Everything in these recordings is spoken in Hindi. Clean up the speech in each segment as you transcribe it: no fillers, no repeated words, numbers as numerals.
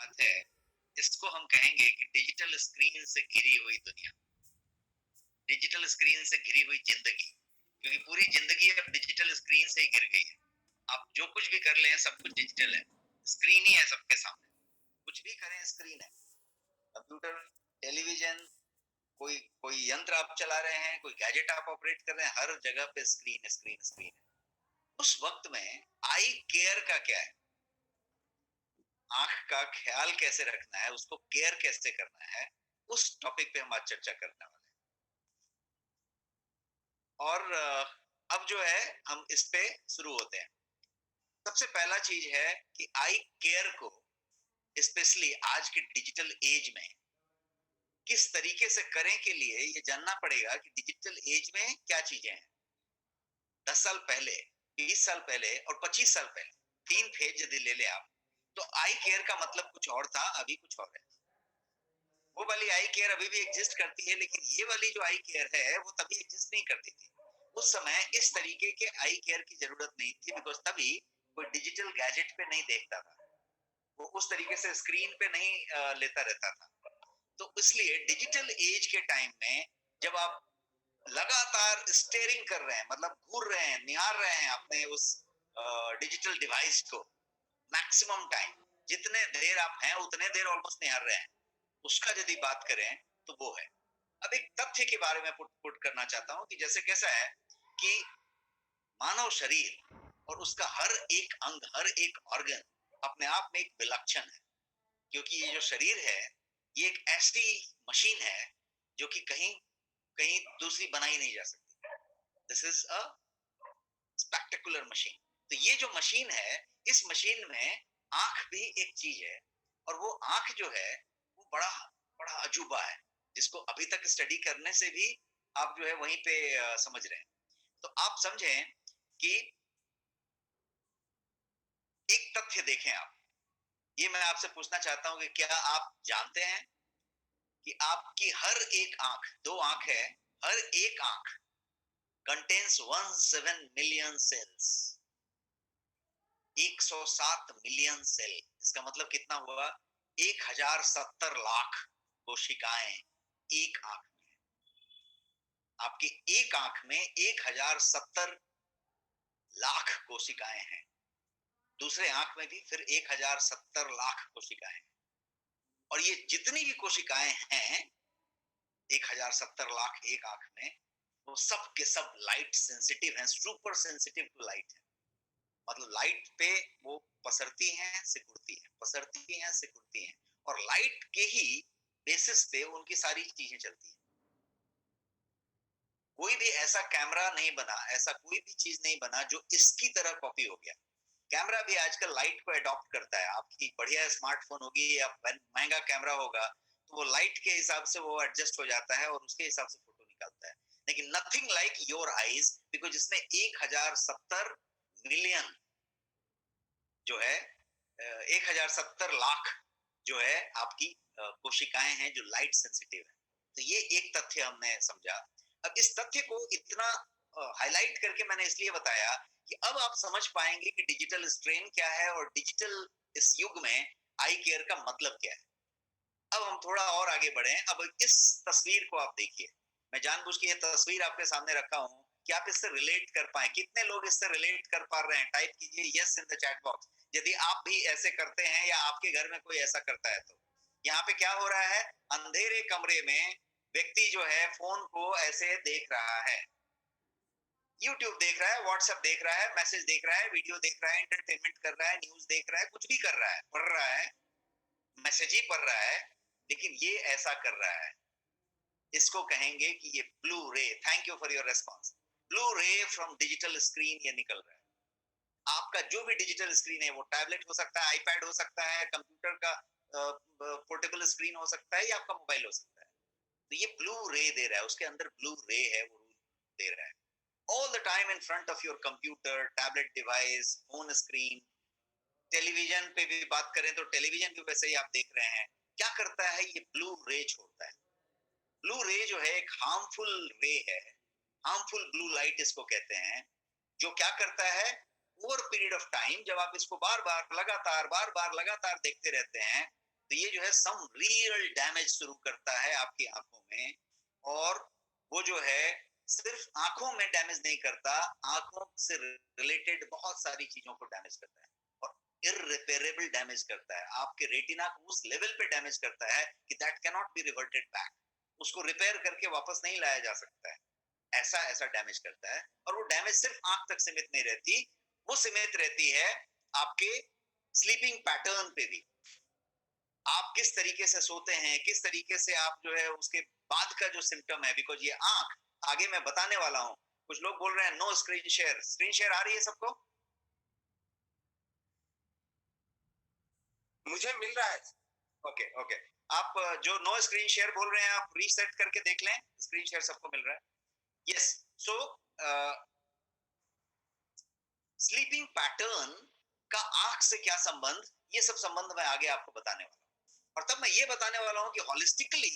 बात है, इसको हम कहेंगे कि डिजिटल स्क्रीन से घिरी हुई दुनिया, डिजिटल स्क्रीन से घिरी हुई जिंदगी। क्योंकि पूरी जिंदगी अब डिजिटल स्क्रीन से ही घिर गई है। आप जो कुछ भी कर लें सब कुछ डिजिटल है, स्क्रीन ही है सबके सामने। कुछ भी करें स्क्रीन है, कंप्यूटर, टेलीविजन, कोई कोई यंत्र आप चला रहे हैं, कोई गैजेट आप ऑपरेट कर रहे हैं, हर जगह पे स्क्रीन स्क्रीन स्क्रीन है। उस वक्त में आई केयर का क्या है, आंख का ख्याल कैसे रखना है, उसको केयर कैसे करना है, उस टॉपिक पे हम आज चर्चा करने वाले हैं। और अब जो है हम इस पे शुरू होते हैं। सबसे पहला चीज है कि आई केयर को स्पेशली आज के डिजिटल एज में किस तरीके से करें के लिए ये जानना पड़ेगा कि डिजिटल एज में क्या चीजें हैं। 10 साल पहले, 20 साल पहले और 25 साल पहले, तीन फेज यदि ले ले आप, तो आई केयर का मतलब कुछ और था, अभी कुछ और है। वो वाली आई केयर अभी भी एग्जिस्ट करती है, लेकिन ये वाली जो आई केयर है वो तभी एग्जिस्ट नहीं करती थी। उस समय इस तरीके के आई केयर की जरूरत नहीं थी, बिकॉज तभी कोई डिजिटल गैजेट पे नहीं देखता था, वो उस तरीके से स्क्रीन पे नहीं लेता रहता था। तो इसलिए डिजिटल एज के टाइम में जब आप लगातार स्टेयरिंग कर रहे हैं, मतलब घूर रहे हैं, निहार रहे हैं अपने उस डिजिटल डिवाइस को मैक्सिमम टाइम, जितने देर आप हैं उतने देर ऑलमोस्ट निहार रहे हैं, उसका यदि बात करें तो वो है। अब एक तथ्य के बारे में पुट करना चाहता हूं कि जैसे कैसा है कि मानव शरीर और उसका हर एक अंग, हर एक ऑर्गन अपने आप में एक विलक्षण है। क्योंकि ये जो शरीर है ये एक ऐसी मशीन है जो कि कहीं कहीं दूसरी बनाई नहीं जा सकती। This is a spectacular machine. तो ये जो मशीन है, इस मशीन में आंख भी एक चीज है, और वो आंख जो है वो बड़ा बड़ा अजूबा है, जिसको अभी तक स्टडी करने से भी आप जो है वहीं पे समझ रहे हैं। तो आप समझें कि एक तथ्य देखें आप, ये मैं आपसे पूछना चाहता हूं कि क्या आप जानते हैं कि आपकी हर एक आंख, दो आंख है, हर एक आंख contains 17 million cells, 107 million cell. इसका मतलब कितना हुआ, 1070 लाख कोशिकाएं एक आंख में। आपकी एक आंख में 1070 लाख कोशिकाएं हैं, दूसरे आंख में भी फिर 1070 लाख कोशिकाएं हैं। और ये जितनी भी कोशिकाएं हैं, 1070 लाख एक आंख में, वो सब के सब लाइट सेंसिटिव हैं, सुपर सेंसिटिव टू लाइट है। मतलब लाइट पे वो पसरती हैं, सिकुड़ती हैं, पसरती हैं, सिकुड़ती हैं, और लाइट के ही बेसिस पे उनकी सारी चीजें चलती हैं। कोई भी ऐसा कैमरा नहीं बना, ऐसा कोई भी चीज नहीं बना जो इसकी तरह कॉपी हो गया। कैमरा भी आजकल लाइट को अडॉप्ट करता है। आपकी बढ़िया स्मार्टफोन होगी या महंगा कैमरा होगा, तो वो लाइट के हिसाब से वो एडजस्ट हो जाता है और उसके हिसाब से फोटो निकालता है। लेकिन nothing like your eyes, because जिसमें 1070 मिलियन जो है, 1070 लाख जो है आपकी कोशिकाएं हैं जो लाइट सेंसिटिव है। तो ये एक तथ्य हमने समझा। अब इस तथ्य को इतना हाईलाइट करके मैंने इसलिए बताया कि अब आप समझ पाएंगे कि डिजिटल स्ट्रेन क्या है और डिजिटल इस युग में आई केयर का मतलब क्या है। अब हम थोड़ा और आगे बढ़े। अब इस तस्वीर को आप देखिए, मैं जानबूझ के ये तस्वीर आपके सामने रखा हूं कि आप इससे रिलेट कर पाए। कितने लोग इससे रिलेट कर पा रहे हैं, टाइप कीजिए yes in the chat box यदि आप भी ऐसे करते हैं या आपके घर में कोई ऐसा करता है। तो यहाँ पे क्या हो रहा है, अंधेरे कमरे में व्यक्ति जो है फोन को ऐसे देख रहा है, यूट्यूब देख रहा है, व्हाट्सएप देख रहा है, मैसेज देख रहा है, वीडियो देख रहा है, एंटरटेनमेंट कर रहा है, न्यूज देख रहा है, कुछ भी कर रहा है, पढ़ रहा है, मैसेज ही पढ़ रहा है, लेकिन ये ऐसा कर रहा है। इसको कहेंगे कि ये ब्लू रे, thank you for your response, blue रे फ्रॉम डिजिटल स्क्रीन ये निकल रहा है। आपका जो भी डिजिटल स्क्रीन है, वो टैबलेट हो सकता है, आईपैड हो सकता है, कंप्यूटर का पोर्टेबल स्क्रीन हो सकता है, या आपका मोबाइल हो सकता है। तो ये ब्लू रे दे रहा है, उसके अंदर ब्लू रे है, वो दे रहा है all the time in front of your computer, tablet device, phone screen. Television पे भी बात करें तो टेलीविजन भी वैसे ही आप देख रहे हैं। क्या करता है, ये ब्लू रे छोड़ता है। ब्लू रे जो है एक हार्मफुल रे है, हार्मफुल ब्लू लाइट इसको कहते हैं, जो क्या करता है, ओवर पीरियड ऑफ टाइम जब आप इसको बार बार लगातार देखते रहते हैं, तो ये जो है सम रियल डैमेज शुरू करता है आपकी आंखों में, और वो जो है सिर्फ आंखों में डैमेज नहीं करता, आंखों से रिलेटेड बहुत सारी चीजों को डैमेज करता है, और इररिपेरेबल डैमेज करता है, आपके रेटिना को उस लेवल पे डैमेज करता है कि that can not be reverted back, उसको रिपेयर करके वापस नहीं लाया जा सकता है, ऐसा ऐसा डैमेज करता है। और वो डैमेज सिर्फ आंख तक सीमित नहीं रहती, वो सीमित रहती है आपके स्लीपिंग पैटर्न पे भी। आप किस तरीके से सोते हैं, किस तरीके से आप जो है उसके बाद का जो सिम्टम है, बिकॉज ये आंख, आगे मैं बताने वाला हूं। कुछ लोग बोल रहे हैं no screen share, screen share आ रही है सबको? मुझे मिल रहा है। ओके ओके, आप जो नो स्क्रीन शेयर बोल रहे हैं आप रीसेट करके देख लें, स्क्रीन शेयर सबको मिल रहा है। यस। सो स्लीपिंग पैटर्न का आंख से क्या संबंध, ये सब संबंध मैं आगे आपको बताने वाला हूं। और तब मैं ये बताने वाला हूं कि हॉलिस्टिकली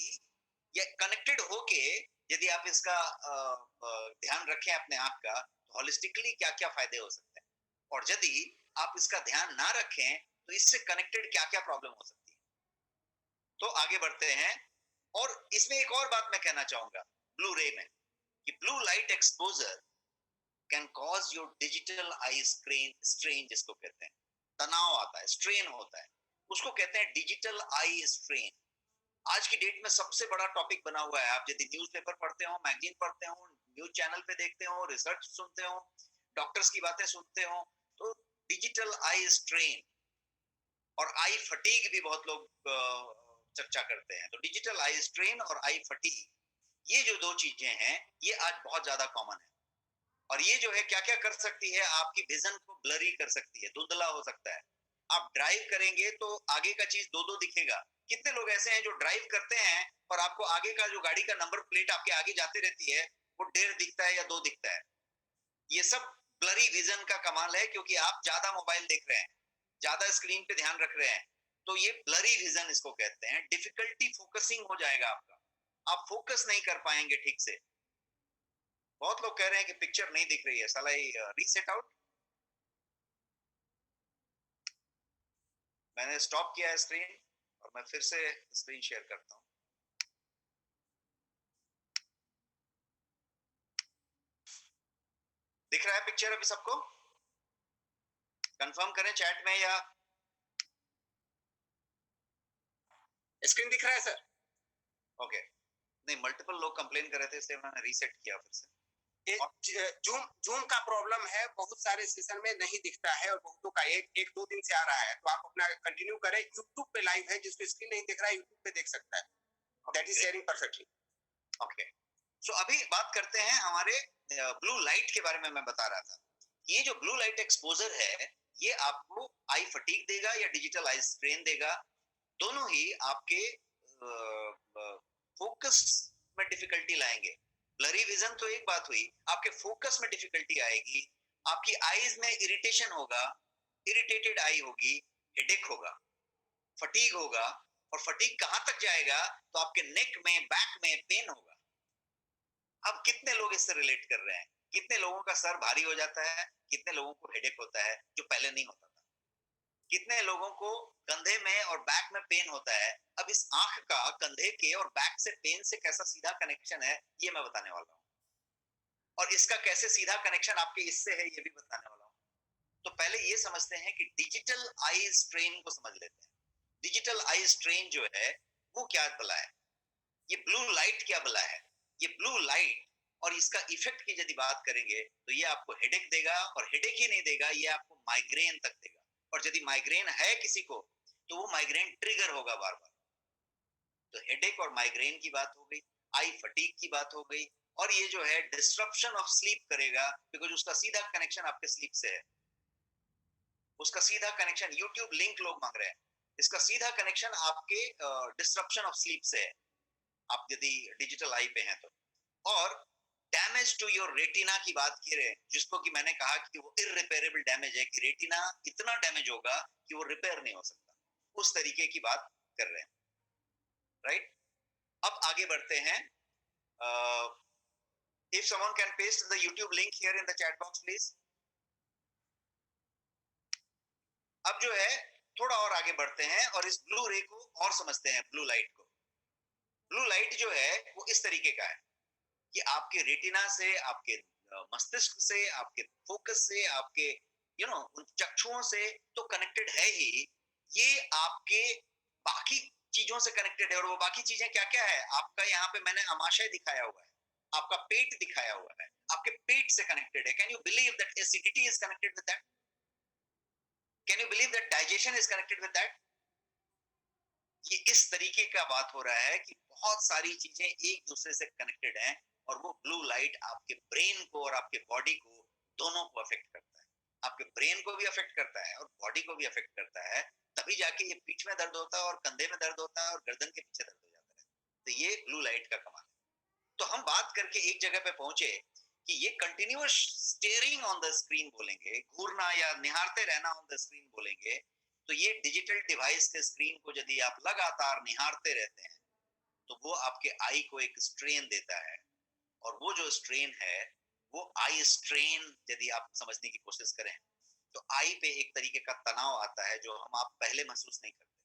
ये कनेक्टेड होके यदि आप इसका ध्यान रखें अपने आंख का, तो हॉलिस्टिकली क्या क्या फायदे हो सकते हैं, और यदि आप इसका ध्यान ना रखें तो इससे कनेक्टेड क्या क्या प्रॉब्लम हो सकती है। तो आगे बढ़ते हैं, और इसमें एक और बात मैं कहना चाहूंगा ब्लू रे में, कि blue light exposure can cause your digital eye strain, जिसको कहते हैं तनाव आता है, स्ट्रेन होता है, उसको कहते हैं डिजिटल आई स्ट्रेन। आज की डेट में सबसे बड़ा टॉपिक बना हुआ है। आप यदि न्यूज़पेपर पढ़ते हो, मैगजीन पढ़ते हो, न्यूज चैनल पे देखते हो, रिसर्च सुनते हो, डॉक्टर्स की बातें सुनते हो, तो डिजिटल आई स्ट्रेन और आई फटीग भी बहुत लोग चर्चा करते हैं। तो डिजिटल आई स्ट्रेन और आई फटीग, ये जो दो चीजें हैं, ये आज बहुत ज्यादा कॉमन है। और ये जो है क्या क्या कर सकती है, आपकी विजन को ब्लरी कर सकती है, धुंधला हो सकता है। आप ड्राइव करेंगे तो आगे का चीज दो दो दिखेगा। कितने लोग ऐसे हैं जो ड्राइव करते हैं और आपको आगे का जो गाड़ी का नंबर प्लेट आपके आगे जाती रहती है, वो 1.5 दिखता है या 2 दिखता है। ये सब ब्लरी विजन का कमाल है, क्योंकि आप ज्यादा मोबाइल देख रहे हैं, ज्यादा स्क्रीन पे ध्यान रख रहे हैं, तो ये ब्लरी विजन इसको कहते हैं। डिफिकल्टी फोकसिंग हो जाएगा आपका, आप फोकस नहीं कर पाएंगे ठीक से। बहुत लोग कह रहे हैं कि पिक्चर नहीं दिख रही है, साला रीसेट आउट। मैंने स्टॉप किया है स्क्रीन, और मैं फिर से स्क्रीन शेयर करता हूं। दिख रहा है पिक्चर अभी सबको? कंफर्म करें चैट में, या स्क्रीन दिख रहा है सर? ओके। नहीं, मल्टीपल लोग कंप्लेन कर रहे थे, इसलिए मैंने रीसेट किया फिर से। जूम जूम का प्रॉब्लम है, बहुत सारे सेशन में नहीं दिखता है, और बहुतों का एक दो दिन से आ रहा है। तो आप अपना कंटिन्यू करें। यूट्यूब पे लाइव है, जिसको स्क्रीन नहीं दिख रहा है यूट्यूब पे देख सकता है। That is sharing perfectly. Okay, so अभी बात करते हैं हमारे ब्लू लाइट के बारे में। मैं बता रहा था ये जो ब्लू लाइट एक्सपोजर है, ये आपको आई फटीग देगा या डिजिटल आई स्ट्रेन देगा। दोनों ही आपके फोकस में डिफिकल्टी लाएंगे। ब्लरी विजन तो एक बात हुई, आपके फोकस में डिफिकल्टी आएगी, आपकी आईज में इरिटेशन होगा, इरिटेटेड आई होगी, हेडेक होगा, फटीग होगा। और फटीग कहां तक जाएगा, तो आपके नेक में, बैक में पेन होगा। अब कितने लोग इससे रिलेट कर रहे हैं? कितने लोगों का सर भारी हो जाता है, कितने लोगों को हेडेक होता है जो पहले नहीं होता था, कितने लोगों को कंधे में और बैक में पेन होता है। अब इस आंख का कंधे के और बैक से पेन से कैसा सीधा कनेक्शन है, ये मैं बताने वाला हूँ। और इसका कैसे सीधा कनेक्शन आपके इससे है, ये भी बताने वाला हूँ। तो पहले ये समझते हैं कि डिजिटल आई स्ट्रेन को समझ लेते हैं। डिजिटल आई स्ट्रेन जो है वो क्या बला है, ये ब्लू लाइट क्या बला है। ये ब्लू लाइट और इसका इफेक्ट की यदि बात करेंगे, तो ये आपको हेडेक देगा, और हेडेक ही नहीं देगा, ये आपको माइग्रेन तक देगा। और यदि माइग्रेन है किसी को, तो वो माइग्रेन ट्रिगर होगा बार बार। तो हेडेक और माइग्रेन की बात हो गई, आई फटीग की बात हो गई, और ये जो है डिस्ट्रप्शन ऑफ स्लीप करेगा, बिकॉज उसका सीधा कनेक्शन आपके स्लीप से है। उसका सीधा कनेक्शन, यूट्यूब लिंक लोग मांग रहे हैं, इसका सीधा कनेक्शन आपके डिस्ट्रप्शन ऑफ स्लीप से है, आप यदि डिजिटल आई पे हैं तो। और डैमेज टू योर रेटिना की बात की रहे, जिसको कि मैंने कहा कि वो इररिपेरेबल डैमेज है, कि रेटिना इतना डैमेज होगा कि वो रिपेयर नहीं हो सकता, उस तरीके की बात कर रहे हैं, राइट। अब आगे बढ़ते हैं। If someone can paste the YouTube link here in the chat box please. अब जो है थोड़ा और आगे बढ़ते हैं और इस ब्लू रे को और समझते हैं, ब्लू लाइट को। ब्लू लाइट जो है वो इस तरीके का है कि आपके रेटिना से, आपके मस्तिष्क से, आपके फोकस से, आपके उन चक्षुओं से तो कनेक्टेड है ही, ये आपके बाकी चीजों से कनेक्टेड है। और वो बाकी चीजें क्या क्या है, आपका यहाँ पे मैंने आमाशय दिखाया हुआ है, आपका पेट दिखाया हुआ है, आपके पेट से कनेक्टेड है। Can you believe that acidity is connected with that? Can you believe that digestion is connected with that? ये इस तरीके का बात हो रहा है कि बहुत सारी चीजें एक दूसरे से कनेक्टेड हैं, और वो ब्लू लाइट आपके ब्रेन को और आपके बॉडी को दोनों को अफेक्ट करता है। आपके ब्रेन को भी अफेक्ट करता है और बॉडी को भी अफेक्ट करता है। तभी जाके ये पीठ में दर्द होता है और कंधे में दर्द होता है और गर्दन के पीछे दर्द हो जाता है। तो ये ब्लू लाइट का कमाल है। तो हम बात करके एक जगह पे पहुंचे कि ये continuous steering on the screen बोलेंगे, घूरना या निहारते रहना ऑन द स्क्रीन बोलेंगे। तो ये डिजिटल डिवाइस के स्क्रीन को यदि आप लगातार निहारते रहते हैं तो वो आपके आई को एक स्ट्रेन देता है। और वो जो स्ट्रेन है वो आई स्ट्रेन, यदि आप समझने की कोशिश करें तो आई पे एक तरीके का तनाव आता है जो हम आप पहले महसूस नहीं करते,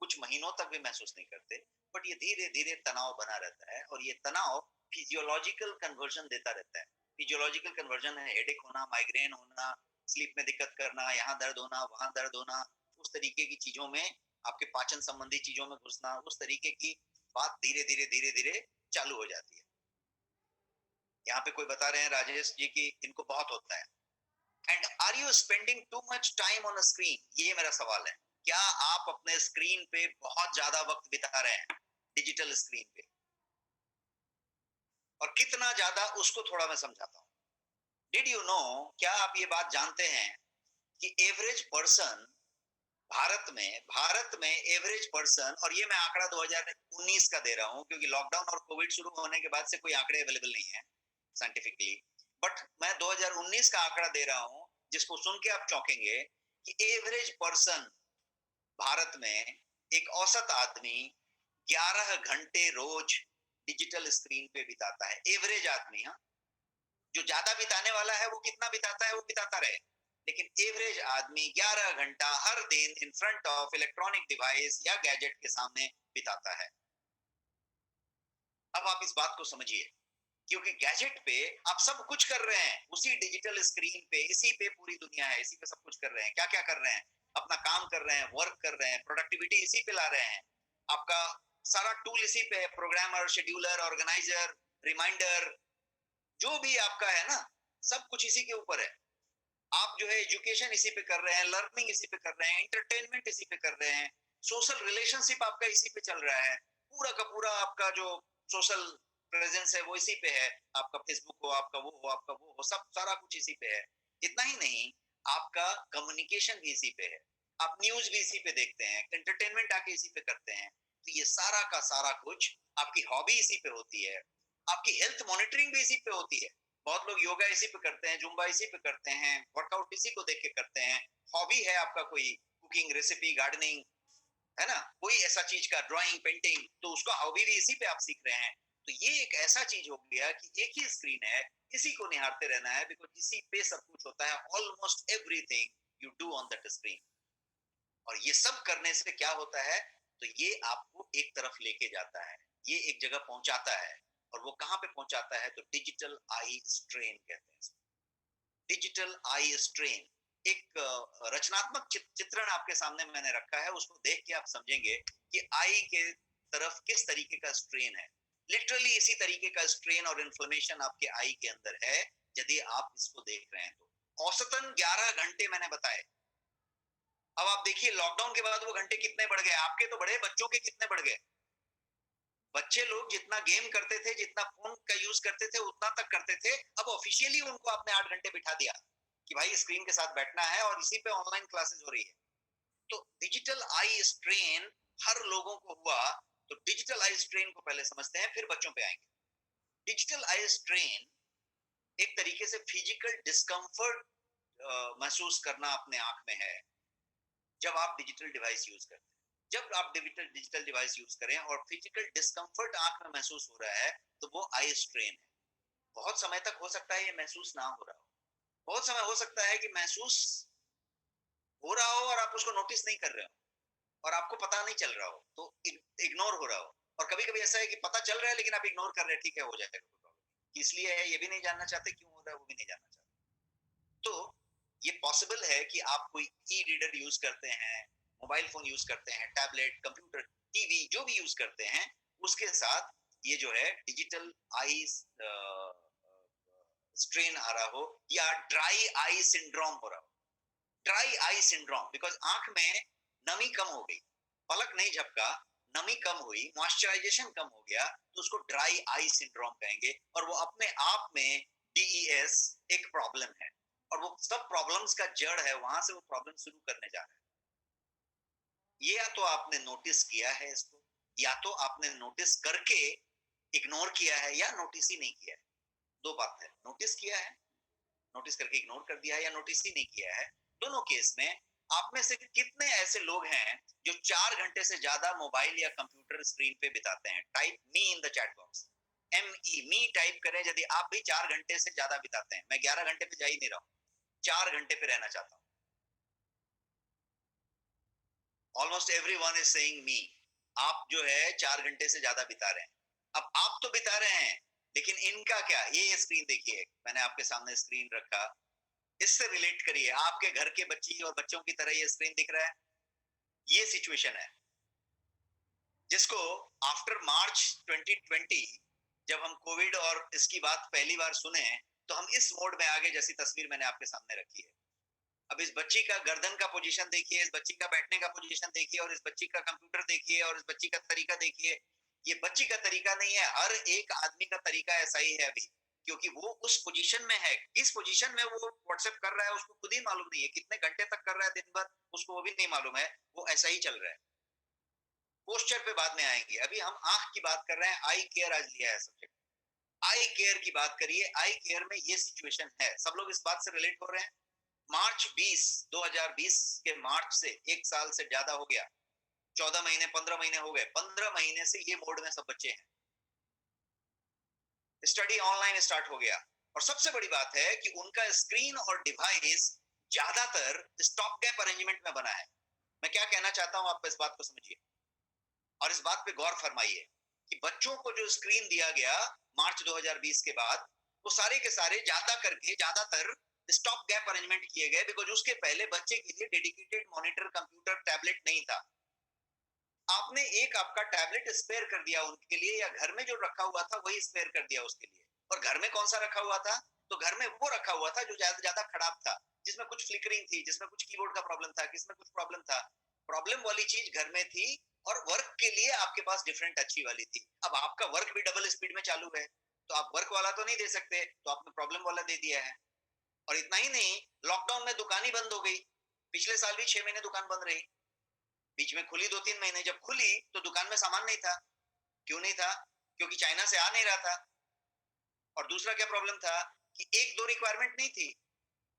कुछ महीनों तक भी महसूस नहीं करते, बट ये धीरे धीरे तनाव बना रहता है। और ये तनाव फिजियोलॉजिकल कन्वर्जन देता रहता है। फिजियोलॉजिकल कन्वर्जन है हेडेक होना, माइग्रेन होना, स्लीप में दिक्कत करना, यहाँ दर्द होना, वहां दर्द होना, उस तरीके की चीजों में, आपके पाचन संबंधी चीजों में घुसना, उस तरीके की बात धीरे धीरे धीरे धीरे चालू हो जाती है। यहाँ पे कोई बता रहे हैं राजेश जी की इनको बहुत होता है। And are you spending too much time on a screen? ये मेरा सवाल है। क्या आप अपने स्क्रीन पे बहुत ज्यादा वक्त बिता रहे हैं, डिजिटल स्क्रीन पे? और कितना ज्यादा, उसको थोड़ा मैं समझाता हूँ। डिड यू नो, क्या आप ये बात जानते हैं कि एवरेज पर्सन भारत में एवरेज पर्सन, और ये मैं आंकड़ा 2019 का दे रहा हूँ क्योंकि लॉकडाउन और कोविड शुरू होने के बाद से कोई आंकड़े अवेलेबल नहीं है साइंटिफिकली, बट मैं 2019 का आंकड़ा दे रहा हूँ जिसको सुन के आप चौंकेंगे कि एवरेज पर्सन भारत में, एक औसत आदमी 11 घंटे रोज डिजिटल स्क्रीन पे बिताता है। एवरेज आदमी, हाँ, जो ज्यादा बिताने वाला है वो कितना बिताता है वो बिताता रहे, लेकिन एवरेज आदमी 11 घंटा हर दिन in front of electronic device या गैजेट के सामने बिताता है। अब आप इस बात को समझिए, क्योंकि गैजेट पे आप सब कुछ कर रहे हैं, उसी डिजिटल स्क्रीन पे, इसी पे पूरी दुनिया है, इसी पे सब कुछ कर रहे हैं। क्या क्या कर रहे हैं? अपना काम कर रहे हैं, वर्क कर रहे हैं, प्रोडक्टिविटी इसी पे ला रहे हैं। आपका सारा टूल इसी पे है, प्रोग्रामर, शेड्यूलर, ऑर्गेनाइजर, रिमाइंडर, जो भी आपका है ना, सब कुछ इसी के ऊपर है। आप जो है एजुकेशन इसी पे कर रहे हैं, लर्निंग इसी पे कर रहे हैं, एंटरटेनमेंट इसी पे कर रहे हैं, सोशल रिलेशनशिप आपका इसी पे चल रहा है। पूरा का पूरा आपका जो सोशल प्रेजेंस है वो इसी पे है। आपका फेसबुक हो, आपका वो हो, आपका वो हो, सब सारा कुछ इसी पे है। इतना ही नहीं, आपका कम्युनिकेशन भी इसी पे है। आप न्यूज भी इसी पे देखते हैं, एंटरटेनमेंट आके इसी पे करते हैं। तो ये सारा का सारा कुछ, आपकी हॉबी इसी पे होती है, आपकी हेल्थ मॉनिटरिंग भी इसी पे होती है। बहुत लोग योगा इसी पे करते हैं, जुम्बा इसी पे करते हैं, वर्कआउट इसी को देख के करते हैं। हॉबी है आपका कोई कुकिंग, रेसिपी, गार्डनिंग, है ना, कोई ऐसा चीज का, ड्राइंग, पेंटिंग, तो उसका हॉबी भी इसी पे आप सीख रहे हैं। तो ये एक ऐसा चीज हो गया कि एक ही स्क्रीन है, इसी को निहारते रहना है, बिकॉज इसी पे सब कुछ होता है। Almost everything you do on that screen. और ये सब करने से क्या होता है, तो ये आपको एक तरफ लेके जाता है, ये एक जगह पहुंचाता है। और वो कहाँ पे पहुंचाता है, तो डिजिटल आई स्ट्रेन कहते हैं। डिजिटल आई स्ट्रेन एक रचनात्मक चित्रण आपके सामने मैंने रखा है, उसको देख के आप समझेंगे कि आई के तरफ किस तरीके का स्ट्रेन है। लिटरली इसी तरीके का स्ट्रेन और इन्फ्लेमेशन आपके आई के अंदर है, यदि आप इसको देख रहे हैं तो। औसतन 11 घंटे मैंने बताए। अब आप देखिए लॉकडाउन के बाद वो घंटे कितने बढ़ गए, आपके तो बढ़े, बच्चों के कितने बढ़ गए। बच्चे लोग जितना गेम करते थे, जितना फोन का यूज करते थे, उतना तक करते थे। अब ऑफिशियली उनको आपने 8 घंटे बिठा दिया कि भाई स्क्रीन के साथ बैठना है, और इसी पे ऑनलाइन क्लासेस हो रही है। तो डिजिटल आई स्ट्रेन हर लोगों को हुआ। तो डिजिटल आई स्ट्रेन को पहले समझते हैं, फिर बच्चों पे आएंगे। डिजिटल आई स्ट्रेन एक तरीके से फिजिकल डिस्कम्फर्ट महसूस करना अपने आंख में है जब आप डिजिटल डिवाइस यूज करते हैं। जब आप डिजिटल डिवाइस यूज करें और फिजिकल डिस्कम्फर्ट आंख में महसूस हो रहा है, तो वो आई स्ट्रेन है। बहुत समय तक हो सकता है ये महसूस ना हो रहा हो, बहुत समय हो सकता है कि महसूस हो रहा हो और आप उसको नोटिस नहीं कर रहे हो और आपको पता नहीं चल रहा हो, तो इग्नोर हो रहा हो। और कभी कभी ऐसा है कि पता चल रहा है लेकिन आप इग्नोर कर रहे हैं, ठीक है हो जाएगा, कोई प्रॉब्लम इसलिए है, ये भी नहीं जानना चाहते क्यों हो रहा है, वो भी नहीं जानना चाहते। तो ये पॉसिबल है कि आप कोई ई रीडर यूज करते हैं, मोबाइल फोन यूज करते हैं, टैबलेट, कंप्यूटर, टीवी जो भी यूज करते हैं, उसके साथ ये जो है डिजिटल आई स्ट्रेन आ रहा हो या ड्राई आई सिंड्रोम हो रहा हो। ड्राई आई सिंड्रोम बिकॉज आंख में नमी कम हो गई, पलक नहीं झपका, नमी कम हुई, मॉइस्चराइजेशन कम हो गया, तो उसको ड्राई आई सिंड्रोम कहेंगे। और वो अपने आप में डीईएस एक प्रॉब्लम है और वो सब प्रॉब्लम्स का जड़ है, वहां से वो प्रॉब्लम शुरू करने जा रहा है। ये या तो आपने नोटिस किया है इसको, या तो आपने नोटिस करके इग्नोर किया है, या नोटिस ही नहीं किया है। दो बात है, नोटिस किया है, नोटिस करके इग्नोर कर दिया है, या नोटिस ही नहीं किया है। दोनों केस में आप में से कितने ऐसे लोग हैं जो 4 घंटे से ज्यादा मोबाइल या कंप्यूटर स्क्रीन पे बिताते हैं? Type me in the chat box, me type करें यदि आप भी 4 घंटे से ज्यादा बिताते हैं। मैं 11 घंटे पे जा ही नहीं रहा हूँ, 4 घंटे पे रहना चाहता हूँ। Almost every one is saying me. आप जो है 4 घंटे से ज्यादा बिता रहे हैं। अब आप तो बिता रहे हैं, लेकिन इनका क्या? ये स्क्रीन देखिए, मैंने आपके सामने स्क्रीन रखा, इससे रिलेट करिए, आपके घर के बच्ची और बच्चों की तरह ये स्क्रीन दिख रहा है। ये सिचुएशन है जिसको आफ्टर मार्च 2020 जब हम कोविड और इसकी बात पहली बार सुने, तो हम इस मोड में आ गए जैसी तस्वीर मैंने आपके सामने रखी है। अब इस बच्ची का गर्दन का पोजीशन देखिए, इस बच्ची का बैठने का पोजीशन देखिए, और इस बच्ची का कंप्यूटर देखिए, और इस बच्ची का तरीका देखिए। ये बच्ची का तरीका नहीं है, हर एक आदमी का तरीका ऐसा ही है अभी, क्योंकि वो उस पोजीशन में है। इस पोजीशन में वो व्हाट्सएप कर रहा है, उसको खुद ही मालूम नहीं है कितने घंटे तक कर रहा है दिन भर, उसको वो भी नहीं मालूम है, वो ऐसा ही चल रहा है। पोस्चर पे बाद में आएंगे, अभी हम आंख की बात कर रहे हैं, आई केयर आज लिया है सब्जेक्ट। आई केयर की बात करिए, आई केयर में ये सिचुएशन है, सब लोग इस बात से रिलेट हो रहे हैं। मार्च 2020 के मार्च से 1 साल से ज्यादा हो गया, 14 महीने 15 महीने हो गए, 15 महीने से ये मोड में सब बच्चे हैं। स्टडी ऑनलाइन स्टार्ट हो गया, और सबसे बड़ी बात है कि उनका स्क्रीन और डिवाइस ज्यादातर स्टॉप गैप अरेंजमेंट में बना है। मैं क्या कहना चाहता हूं, आप इस बात को समझिए और इस बात पे गौर फरमाइए कि बच्चों को जो स्क्रीन दिया गया मार्च 2020 के बाद, वो सारे के सारे ज्यादातर स्टॉप गैप अरेंजमेंट किए गए, बिकॉज उसके पहले बच्चे के लिए डेडिकेटेड मॉनिटर, कंप्यूटर, टैबलेट नहीं था। आपने एक आपका टैबलेट स्पेयर कर दिया उनके लिए, या घर में जो रखा हुआ था वही स्पेयर कर दिया उसके लिए। और घर में कौन सा रखा हुआ था? तो घर में वो रखा हुआ था जो ज्यादा ज्यादा खराब था, जिसमें कुछ फ्लिकरिंग थी, जिसमें कुछ कीबोर्ड का प्रॉब्लम था, जिसमें कुछ प्रॉब्लम था। प्रॉब्लम वाली चीज घर में थी, और वर्क के लिए आपके पास डिफरेंट अच्छी वाली थी। अब आपका वर्क भी डबल स्पीड में चालू है, तो आप वर्क वाला तो नहीं दे सकते, तो आपने प्रॉब्लम वाला दे दिया है। और इतना ही नहीं, लॉकडाउन में दुकान ही बंद हो गई। पिछले साल भी 6 महीने दुकान बंद रही, बीच में खुली 2-3 महीने। जब खुली तो दुकान में सामान नहीं था। क्यों नहीं था? क्योंकि चाइना से आ नहीं रहा था। और दूसरा क्या प्रॉब्लम था कि एक दो रिक्वायरमेंट नहीं थी,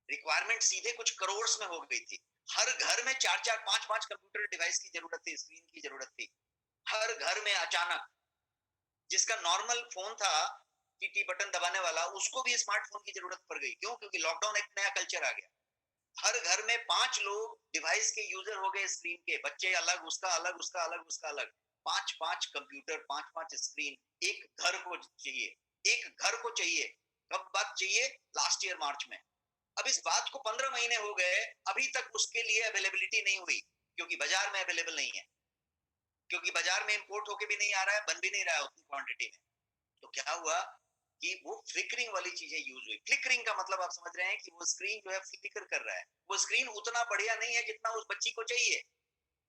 रिक्वायरमेंट सीधे कुछ करोड़ में हो गई थी। हर घर में 4-4 5-5 कंप्यूटर डिवाइस की जरूरत थी, स्क्रीन की जरूरत थी, हर घर में अचानक। जिसका नॉर्मल फोन था, टीटी बटन दबाने वाला, उसको भी स्मार्टफोन की जरूरत पड़ गई। क्यों? क्योंकि लॉकडाउन एक नया कल्चर आ गया। हर घर में 5 लोग डिवाइस के यूजर हो गए, स्क्रीन के, बच्चे अलग, उसका अलग, उसका अलग, उसका अलग। 5-5 कंप्यूटर, 5-5 स्क्रीन, एक घर को चाहिए, एक घर को चाहिए। कब बात चाहिए? लास्ट ईयर मार्च में। अब इस बात को 15 महीने हो गए, अभी तक उसके लिए अवेलेबिलिटी नहीं हुई, क्योंकि बाजार में अवेलेबल नहीं है, क्योंकि बाजार में इंपोर्ट होके भी नहीं आ रहा है, बन भी नहीं रहा है उतनी क्वांटिटी में। तो क्या हुआ कि वो फ्लिकरिंग वाली चीजें यूज हुई। फ्लिकरिंग का मतलब आप समझ रहे हैं कि वो स्क्रीन जो है फ्लिकर कर रहा है। वो स्क्रीन उतना बढ़िया नहीं है जितना उस बच्ची को चाहिए,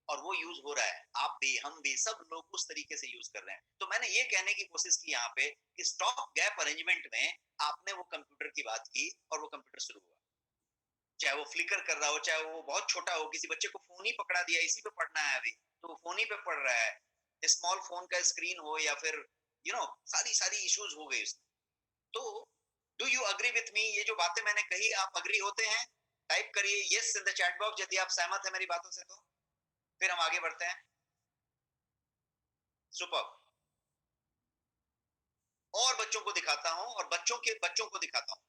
और वो यूज हो रहा है। आप भी, हम भी, सब लोग उस तरीके से यूज कर रहे हैं। तो मैंने ये कहने की कोशिश की यहाँ पे कि स्टॉप गैप अरेंजमेंट में आपने वो कंप्यूटर की बात की, और वो कंप्यूटर शुरू हुआ। चाहे वो फ्लिकर कर रहा हो, चाहे वो बहुत छोटा हो, किसी बच्चे को फोन ही पकड़ा दिया, इसी पे पढ़ना है अभी, तो वो फोन ही पे पढ़ रहा है। स्मॉल फोन का स्क्रीन हो, या फिर सारी सारी इश्यूज हो गई उसमें। तो do you agree with me? ये जो बातें मैंने कही, आप अग्री होते हैं? टाइप करिए yes in the chat box यदि आप सहमत हैं मेरी बातों से, तो फिर हम आगे बढ़ते हैं। सुपर। और बच्चों को दिखाता हूं, और बच्चों के बच्चों को दिखाता हूं।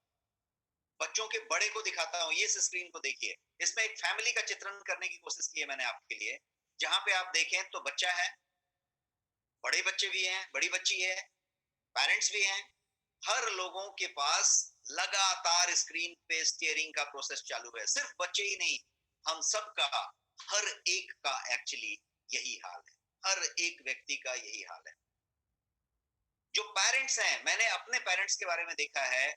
बच्चों के बड़े को दिखाता हूँ, ये इस स्क्रीन को देखिए। इसमें एक फैमिली का चित्रण करने की कोशिश की है मैंने आपके लिए, जहाँ पे आप देखें तो बच्चा है, बड़े बच्चे भी हैं, बड़ी बच्ची है, पेरेंट्स भी हैं। हर लोगों के पास लगातार स्क्रीन पे स्टीयरिंग का प्रोसेस चालू है। सिर्फ बच्चे ही नहीं, हम सब का, हर एक का एक्चुअली यही हाल है। हर एक व्यक्ति का यही हाल है। जो पेरेंट्स हैं, मैंने अपने पेरेंट्स के बारे में देखा है।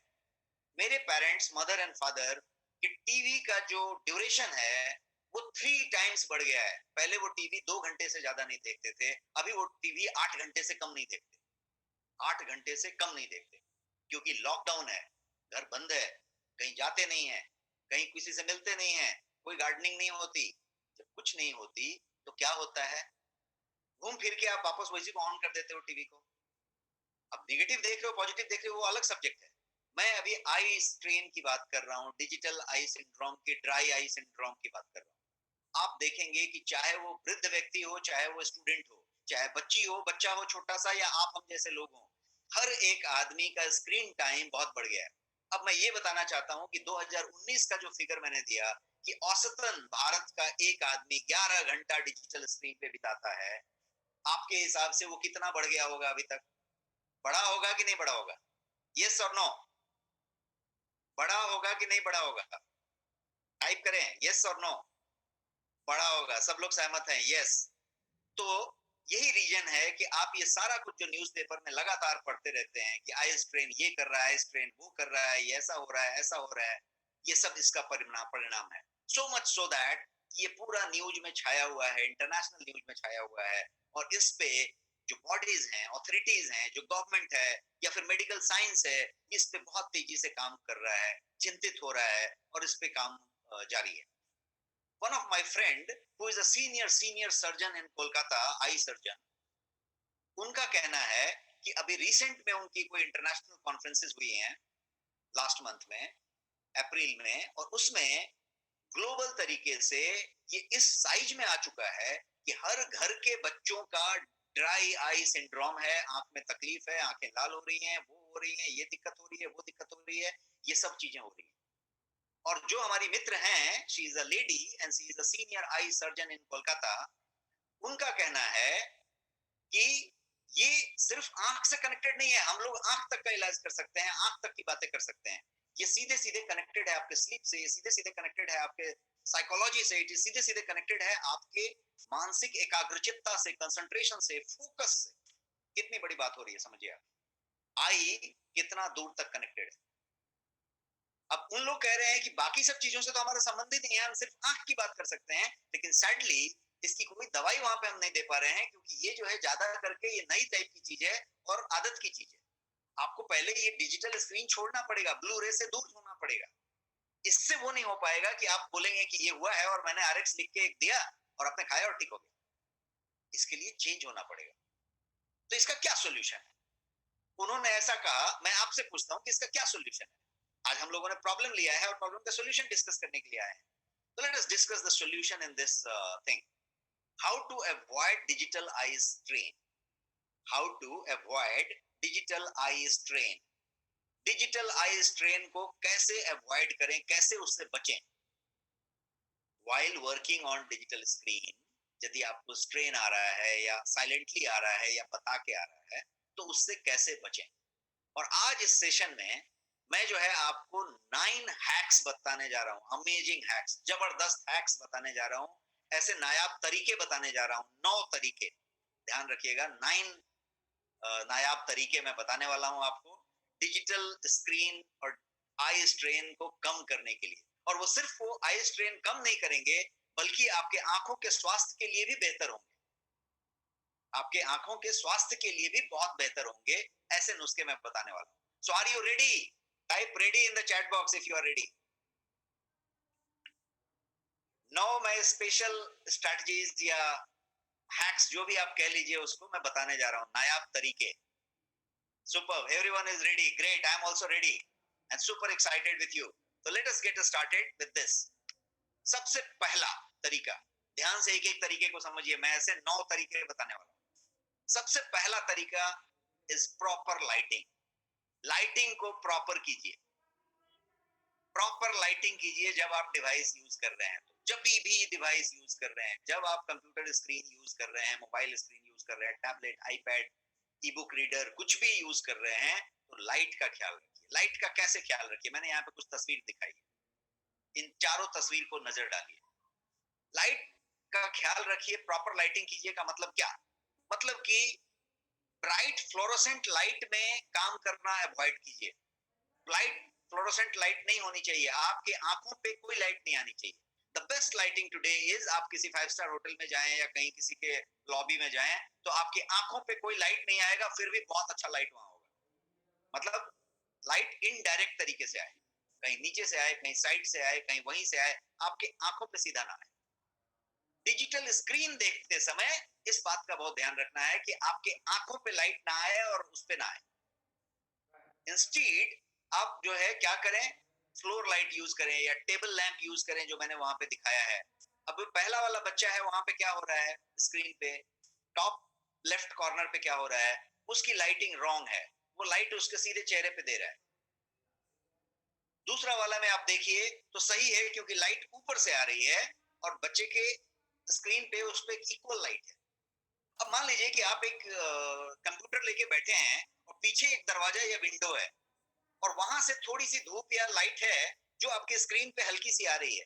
मेरे पेरेंट्स, मदर एंड फादर, कि टीवी का जो ड्यूरेशन है वो 3 टाइम्स बढ़ गया है। पहले वो टीवी 2 घंटे से ज्यादा नहीं देखते थे, अभी वो टीवी 8 घंटे से कम नहीं देखते। 8 घंटे से कम नहीं देखते, क्योंकि लॉकडाउन है, घर बंद है, कहीं जाते नहीं है, कहीं किसी से मिलते नहीं है, कोई गार्डनिंग नहीं होती। जब कुछ नहीं होती तो क्या होता है, घूम फिर के आप वापस वैसी को ऑन कर देते हो टीवी को। अब निगेटिव देख रहे हो, पॉजिटिव देख रहे हो, वो अलग सब्जेक्ट है। मैं अभी आई स्ट्रेन की बात कर रहा हूँ, डिजिटल आई सिंड्रोम की, ड्राई आई सिंड्रोम की बात कर रहा हूँ। आप देखेंगे कि चाहे वो वृद्ध व्यक्ति हो, चाहे वो स्टूडेंट हो, चाहे बच्ची हो, बच्चा हो छोटा सा, या आप हम जैसे लोग हों, हर एक आदमी का स्क्रीन टाइम बहुत बढ़ गया है। अब मैं ये बताना चाहता हूँ कि 2019 का जो फिगर मैंने दिया कि औसतन भारत का एक आदमी 11 घंटा डिजिटल स्क्रीन पे बिताता है, आपके हिसाब से वो कितना बढ़ गया होगा अभी तक? बढ़ा होगा कि नहीं बढ़ा होगा? यस और नो? बढ़ा होगा कि नहीं बढ़ा होगा? टाइप करें यस और नो। बढ़ा होगा, सब लोग सहमत हैं, यस। तो यही रीजन है कि आप ये सारा कुछ जो न्यूज़पेपर में लगातार पढ़ते रहते हैं कि आई स्ट्रेन ये कर रहा है, आई स्ट्रेन वो कर रहा है, ये ऐसा हो रहा है, ऐसा हो रहा है, ये सब इसका परिणाम परिणाम है। सो मच सो दैट ये पूरा न्यूज में छाया हुआ है, इंटरनेशनल न्यूज में छाया हुआ है। और इस पे जो बॉडीज हैं, ऑथोरिटीज हैं, जो गवर्नमेंट है या फिर मेडिकल साइंस है, इस पे बहुत तेजी से काम कर रहा है, चिंतित हो रहा है, और इस पे काम जारी है। One of my friend who is a senior surgeon in Kolkata, eye surgeon, उनका कहना है कि अभी रिसेंट में उनकी कोई इंटरनेशनल कॉन्फ्रेंसेस हुई हैं लास्ट मंथ में, अप्रैल में, और उसमें ग्लोबल तरीके से ये इस साइज में आ चुका है कि हर घर के बच्चों का ड्राई आई सिंड्रोम है, आंख में तकलीफ है, आंखें लाल हो रही हैं, वो हो रही हैं, ये दिक्कत हो रही है, वो दिक्कत हो रही है, ये सब चीजें हो रही हैं। और जो हमारी मित्र हैं, she is a lady and she is a senior eye surgeon इन कोलकाता, उनका कहना है कि ये सिर्फ आंख से कनेक्टेड नहीं है। हम लोग आंख तक का इलाज कर सकते हैं, आंख तक की बातें कर सकते हैं। ये सीधे सीधे कनेक्टेड है आपके स्लीप से, ये सीधे सीधे कनेक्टेड है आपके साइकोलॉजी से, ये सीधे सीधे कनेक्टेड है आपके मानसिक एकाग्रचित्ता से, कंसंट्रेशन से, फोकस से। कितनी बड़ी बात हो रही है, समझिए आप, आई कितना दूर तक कनेक्टेड है। अब उन लोग कह रहे हैं कि बाकी सब चीजों से तो हमारा संबंध ही नहीं है, हम सिर्फ आंख की बात कर सकते हैं, लेकिन सैडली इसकी कोई दवाई वहां पे हम नहीं दे पा रहे हैं, क्योंकि ये जो है ज्यादा करके ये नई टाइप की चीज है और आदत की चीज है। आपको पहले ये डिजिटल स्क्रीन छोड़ना पड़ेगा, ब्लू रे से दूर होना पड़ेगा। इससे वो नहीं हो पाएगा कि आप बोलेंगे कि ये हुआ है और मैंने आरएक्स लिख के एक दिया और आपने खाया और ठीक हो गया। इसके लिए चेंज होना पड़ेगा। तो इसका क्या सोल्यूशन है? उन्होंने ऐसा कहा, मैं आपसे पूछता हूँ कि इसका क्या सोल्यूशन है? आज हम लोगों ने प्रॉब्लम लिया है और प्रॉब्लम का सोल्यूशन डिस्कस करने के लिए आए हैं। So let us discuss the solution in this thing. How to avoid digital eye strain? How to avoid digital eye strain? Digital eye strain को कैसे अवॉइड करें, कैसे उससे बचें? While working on digital screen, यदि आपको स्ट्रेन आ रहा है या साइलेंटली आ रहा है या बता के आ रहा है, तो उससे कैसे बचें? और आज इस सेशन में मैं जो है आपको 9 हैक्स बताने जा रहा हूँ, अमेजिंग हैक्स, जबरदस्त हैक्स बताने जा रहा हूँ, ऐसे नायाब तरीके बताने जा रहा हूँ, 9 तरीके। ध्यान रखिएगा, 9 नायाब तरीके मैं बताने वाला हूँ आपको डिजिटल स्क्रीन और आई स्ट्रेन को कम करने के लिए। और वो सिर्फ वो आई स्ट्रेन कम नहीं करेंगे, बल्कि आपके आंखों के स्वास्थ्य के लिए भी बेहतर होंगे। आपके आंखों के स्वास्थ्य के लिए भी बहुत बेहतर होंगे, ऐसे नुस्खे मैं बताने वाला हूँ। So are you ready? Type ready in the chat box if you are ready. 9 मैं स्पेशल स्ट्रेटजीज या हैक्स, जो भी आप कह लीजिए उसको, मैं बताने जा रहा हूँ, नायाब तरीके। Super, everyone is ready, great, I am also ready and super excited with you. तो let us get started with this. सबसे पहला तरीका, ध्यान से एक एक तरीके को समझिए, मैं ऐसे 9 तरीके बताने वाला हूँ। सबसे पहला तरीका इज प्रॉपर लाइटिंग। लाइटिंग को प्रॉपर कीजिए। प्रॉपर लाइटिंग कीजिए जब आप डिवाइस यूज कर रहे हैं, तो जब भी डिवाइस यूज कर रहे हैं, जब आप कंप्यूटर स्क्रीन यूज कर रहे हैं, मोबाइल स्क्रीन यूज कर रहे हैं, टैबलेट, आईपैड, ई बुक रीडर, कुछ भी यूज कर रहे हैं, तो लाइट का ख्याल रखिए। लाइट का कैसे ख्याल रखिए, मैंने यहाँ पे कुछ तस्वीर दिखाई है, इन चारों तस्वीर को नजर डालिए। लाइट का ख्याल रखिए, प्रॉपर लाइटिंग कीजिए का मतलब क्या? मतलब कि ब्राइट फ्लोरोसेंट लाइट में काम करना अवॉइड कीजिए। लाइट फ्लोरोसेंट लाइट नहीं होनी चाहिए, आपके आंखों पे कोई लाइट नहीं आनी चाहिए। The best lighting today is, आप किसी 5 स्टार होटल में जाएं या कहीं किसी के लॉबी में जाएं, तो आपकी आंखों पे कोई लाइट नहीं आएगा, फिर भी बहुत अच्छा लाइट वहां होगा। मतलब लाइट इनडायरेक्ट तरीके से आए, कहीं नीचे से आए, कहीं साइड से आए, कहीं वहीं से आए, आपके आंखों पे सीधा ना आए। डिजिटल स्क्रीन देखते समय इस बात का बहुत ध्यान रखना है कि आपके आंखों पे लाइट ना आए और उस पे ना आए। इंस्टीड आप जो है क्या करें, फ्लोर लाइट यूज करें या टेबल लैंप यूज करें, जो मैंने वहां पे दिखाया है। अब पहला वाला बच्चा है, वहां पे क्या हो रहा है, स्क्रीन पे टॉप लेफ्ट कॉर्नर पे क्या हो रहा है, उसकी लाइटिंग रॉन्ग है, वो लाइट उसके सीधे चेहरे पे दे रहा है। दूसरा वाला में आप देखिए तो सही है, क्योंकि लाइट ऊपर से आ रही है और बच्चे के स्क्रीन पे उस पे इक्वल लाइट है। अब मान लीजिए कि आप एक कंप्यूटर लेके बैठे हैं और पीछे एक दरवाजा या विंडो है, और वहां से थोड़ी सी धूप या लाइट है जो आपके स्क्रीन पे हल्की सी आ रही है।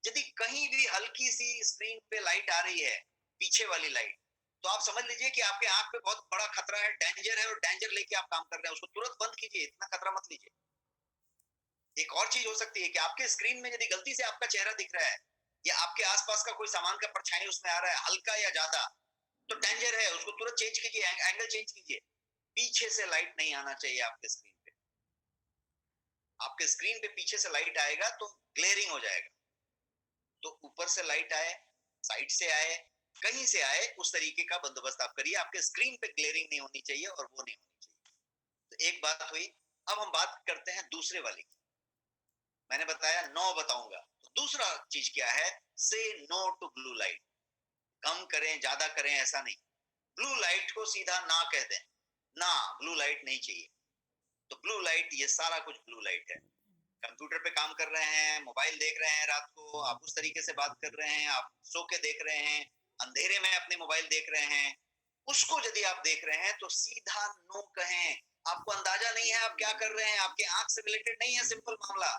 यदि कहीं भी हल्की सी स्क्रीन पे लाइट आ रही है, पीछे वाली लाइट, तो आप समझ लीजिए कि आपके आंख पे बहुत बड़ा खतरा है, डेंजर है, और डेंजर लेके आप काम कर रहे हैं, उसको तुरंत बंद कीजिए, इतना खतरा मत लीजिए। एक और चीज हो सकती है कि आपके स्क्रीन में यदि गलती से आपका चेहरा दिख रहा है या आपके आसपास का कोई सामान का परछाई उसमें आ रहा है हल्का या ज्यादा, तो डेंजर है, उसको तुरंत चेंज कीजिए, एंगल चेंज कीजिए। पीछे से लाइट नहीं आना चाहिए आपके स्क्रीन पे। आपके स्क्रीन पे पीछे से लाइट आएगा तो ग्लेयरिंग हो जाएगा। तो ऊपर से लाइट आए, साइड से आए, कहीं से आए, उस तरीके का बंदोबस्त आप करिए। आपके स्क्रीन पे ग्लेयरिंग नहीं होनी चाहिए और वो नहीं होनी चाहिए। तो एक बात हुई। अब हम बात करते हैं दूसरे वाली की। मैंने बताया नो बताऊंगा, तो दूसरा चीज क्या है, से नो टू ब्लू लाइट। कम करें ज्यादा करें ऐसा नहीं, ब्लू लाइट को सीधा ना कह दें, ना ब्लू लाइट नहीं चाहिए। तो ब्लू लाइट, ये सारा कुछ ब्लू लाइट है। कंप्यूटर पे काम कर रहे हैं, मोबाइल देख रहे हैं रात को, आप उस तरीके से बात कर रहे हैं, आप सो के देख रहे हैं, अंधेरे में अपने मोबाइल देख रहे हैं, उसको यदि आप देख रहे हैं तो सीधा नो कहें। आपको अंदाजा नहीं है आप क्या कर रहे हैं, आपके आंख से रिलेटेड नहीं है, सिंपल मामला।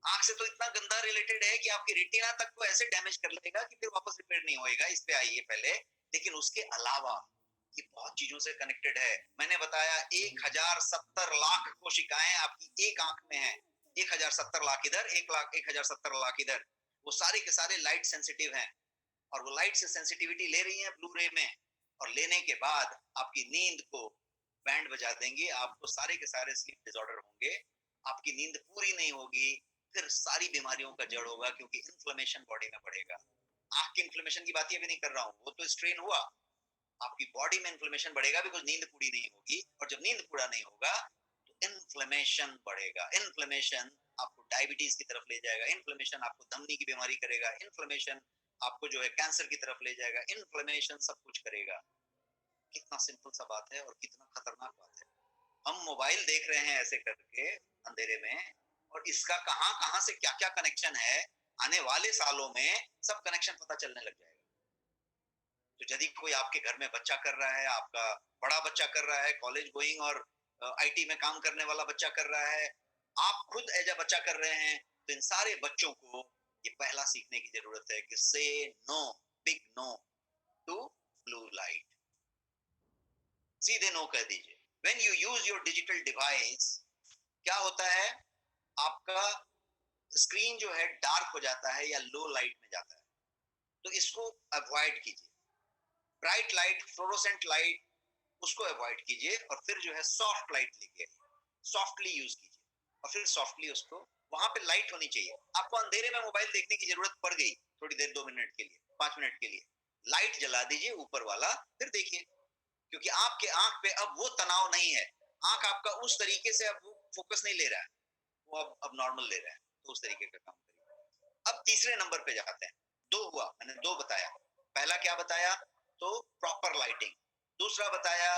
आंख से तो इतना गंदा रिलेटेड है कि आपकी रेटिना तक को ऐसे डैमेज कर लेगा कि फिर वापस रिपेयर नहीं होएगा। इस पे आइए पहले। लेकिन उसके अलावा ये बहुत चीजों से कनेक्टेड है। मैंने बताया 1070 लाख कोशिकाएं आपकी एक आंख में है। 1070 लाख इधर, 1 लाख 1070 लाख इधर। वो सारे के सारे लाइट सेंसिटिव हैं, और वो लाइट से सेंसिटिविटी ले रही है ब्लू रे में, और लेने के बाद आपकी नींद को बैंड बजा देंगे। आपको सारे के सारे स्लीप डिसऑर्डर होंगे, आपकी नींद पूरी नहीं होगी, फिर सारी बीमारियों का जड़ होगा, क्योंकि इन्फ्लेमेशन बॉडी में बढ़ेगा। आंख की इन्फ्लेमेशन की बात ये भी नहीं कर रहा हूँ, वो तो स्ट्रेन हुआ। आपकी बॉडी में इन्फ्लेमेशन बढ़ेगा, बिकॉज नींद पूरी नहीं होगी, और जब नींद पूरा नहीं होगा तो इन्फ्लेमेशन बढ़ेगा। इन्फ्लेमेशन आपको डायबिटीज की तरफ ले जाएगा, इन्फ्लेमेशन आपको धमनी की बीमारी करेगा, इन्फ्लेमेशन आपको जो है कैंसर की तरफ ले जाएगा, इन्फ्लेमेशन सब कुछ करेगा। कितना सिंपल सा बात है और कितना खतरनाक बात है। हम मोबाइल देख रहे हैं ऐसे करके अंधेरे में, और इसका कहां कहां से क्या क्या कनेक्शन है, आने वाले सालों में सब कनेक्शन पता चलने लग जाएगा। तो यदि कोई आपके घर में बच्चा कर रहा है, आपका बड़ा बच्चा कर रहा है, कॉलेज गोइंग और आईटी में काम करने वाला बच्चा कर रहा है, आप खुद एज अ बच्चा कर रहे हैं, तो इन सारे बच्चों को ये पहला सीखने की जरूरत है कि say no, big no to blue light. सीधे नो कह दीजिए। When you use your digital device, क्या होता है, आपका स्क्रीन जो है डार्क हो जाता है या लो लाइट में जाता है, तो इसको अवॉइड कीजिए। ब्राइट लाइट, फ्लोरोसेंट लाइट, उसको अवॉइड कीजिए, और फिर जो है सॉफ्ट लाइट लेके सॉफ्टली यूज कीजिए, और फिर सॉफ्टली उसको, वहां पे लाइट होनी चाहिए। आपको अंधेरे में मोबाइल देखने की जरूरत पड़ गई थोड़ी देर, 2 मिनट के लिए, 5 मिनट के लिए, लाइट जला दीजिए ऊपर वाला, फिर देखिए। क्योंकि आपके आंख पे अब वो तनाव नहीं है, आंख आपका उस तरीके से अब वो फोकस नहीं ले रहा है, वो अब नॉर्मल ले रहा है, तो उस तरीके का काम करिए। अब तीसरे नंबर पे जाते हैं। दो हुआ, मैंने दो बताया। पहला क्या बताया, तो प्रॉपर लाइटिंग। दूसरा बताया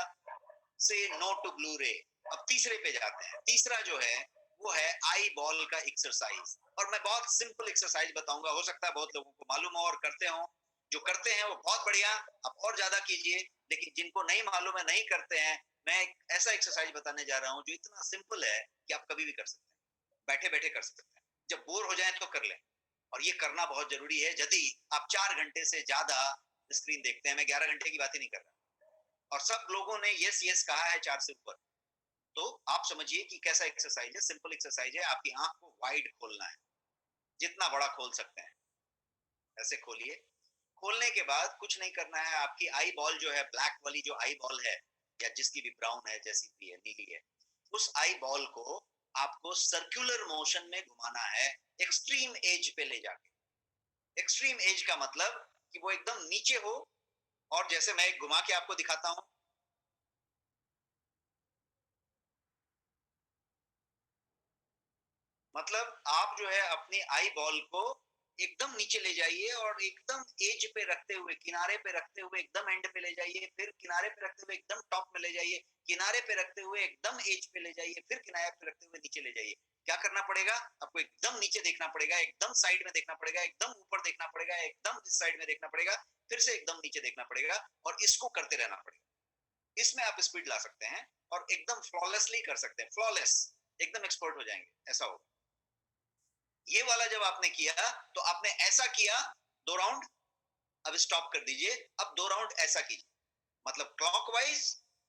से नो टू ब्लू रे। अब तीसरे पे जाते हैं। तीसरा जो है वो है आई बॉल का एक्सरसाइज। और मैं बहुत सिंपल एक्सरसाइज बताऊंगा, हो सकता है बहुत लोगों को मालूम हो और करते हो। जो करते हैं वो बहुत बढ़िया, आप और ज्यादा कीजिए। लेकिन जिनको नहीं मालूम है, नहीं करते हैं, मैं एक ऐसा एक्सरसाइज बताने जा रहा हूँ जो इतना सिंपल है कि आप कभी भी कर सकते हैं, बैठे बैठे कर सकते हैं। जब बोर हो जाए तो कर लें। और ये करना बहुत जरूरी है यदि आप 4 घंटे से ज्यादा स्क्रीन देखते हैं। मैं 11 घंटे की बात ही नहीं कर रहा। और सब लोगों ने यस यस कहा है 4 से ऊपर। तो आप समझिए कि कैसा एक्सरसाइज है। सिंपल एक्सरसाइज है। आपकी आंख को वाइड खोलना है, जितना बड़ा खोल सकते हैं ऐसे खोलिए। खोलने के बाद कुछ नहीं करना है। आपकी आई बॉल जो है, ब्लैक वाली जो आई बॉल है, या जिसकी भी ब्राउन है, जैसी भी है, नीली है, उस आई बॉल को आपको सर्कुलर मोशन में घुमाना है, एक्सट्रीम एज पे ले जाके। एक्सट्रीम एज का मतलब कि वो एकदम नीचे हो। और जैसे मैं एक घुमा के आपको दिखाता हूं, मतलब आप जो है अपनी आई बॉल को एकदम नीचे ले जाइए और एकदम एज पे रखते हुए, किनारे पे रखते हुए एकदम एंड पे ले जाइए, फिर किनारे पे रखते हुए एकदम टॉप में ले जाइए, किनारे पे रखते हुए एकदम एज पे ले जाइए, फिर किनारे पे रखते हुए नीचे ले जाइए। क्या करना पड़ेगा आपको? एकदम नीचे देखना पड़ेगा, एकदम साइड में देखना पड़ेगा, एकदम ऊपर देखना पड़ेगा, एकदम इस साइड में देखना पड़ेगा, फिर से एकदम नीचे देखना पड़ेगा, और इसको करते रहना पड़ेगा। इसमें आप स्पीड ला सकते हैं और एकदम फ्लॉलेसली कर सकते हैं। फ्लॉलेस, एकदम एक्सपर्ट हो जाएंगे, ऐसा होगा। ये वाला जब आपने किया तो आपने ऐसा किया 2 राउंड, अब स्टॉप कर दीजिए। अब 2 राउंड ऐसा कीजिए, मतलब क्लॉकवाइज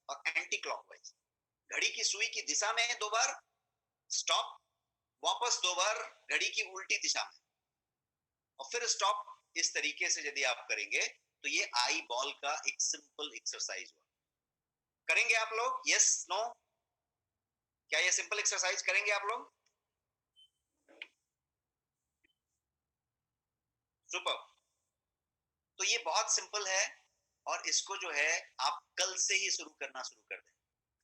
और एंटी क्लॉकवाइज। घड़ी की सुई की दिशा में 2 बार स्टॉप, वापस 2 बार घड़ी की उल्टी दिशा में, और फिर स्टॉप। इस तरीके से यदि आप करेंगे तो ये आई बॉल का एक सिंपल एक्सरसाइज हुआ। करेंगे आप लोग? Yes, no? क्या ये सिंपल एक्सरसाइज करेंगे आप लोग? सुपर। तो ये बहुत सिंपल है, और इसको जो है आप कल से ही शुरू करना शुरू कर दें।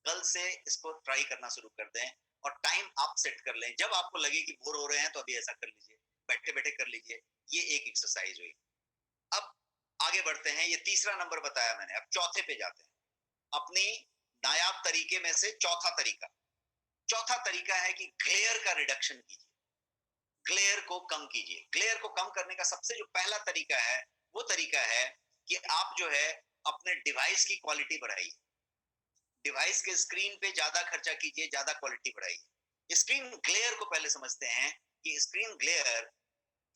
कल से इसको ट्राई करना शुरू कर दें, और टाइम आप सेट कर लें। जब आपको लगे कि बोर हो रहे हैं तो अभी ऐसा कर लीजिए, बैठे बैठे कर लीजिए। ये एक एक्सरसाइज हुई। अब आगे बढ़ते हैं। ये तीसरा नंबर बताया मैंने, अब चौथे पे जाते हैं। अपनी नायाब तरीके में से चौथा तरीका। चौथा तरीका है कि ग्लेयर का रिडक्शन कीजिए, ग्लेयर को कम कीजिए। ग्लेयर को कम करने का सबसे जो पहला तरीका है, वो तरीका है कि आप जो है अपने डिवाइस की क्वालिटी बढ़ाइए। डिवाइस के स्क्रीन पे ज्यादा खर्चा कीजिए, ज्यादा क्वालिटी बढ़ाइए। स्क्रीन ग्लेयर को पहले समझते हैं कि स्क्रीन ग्लेयर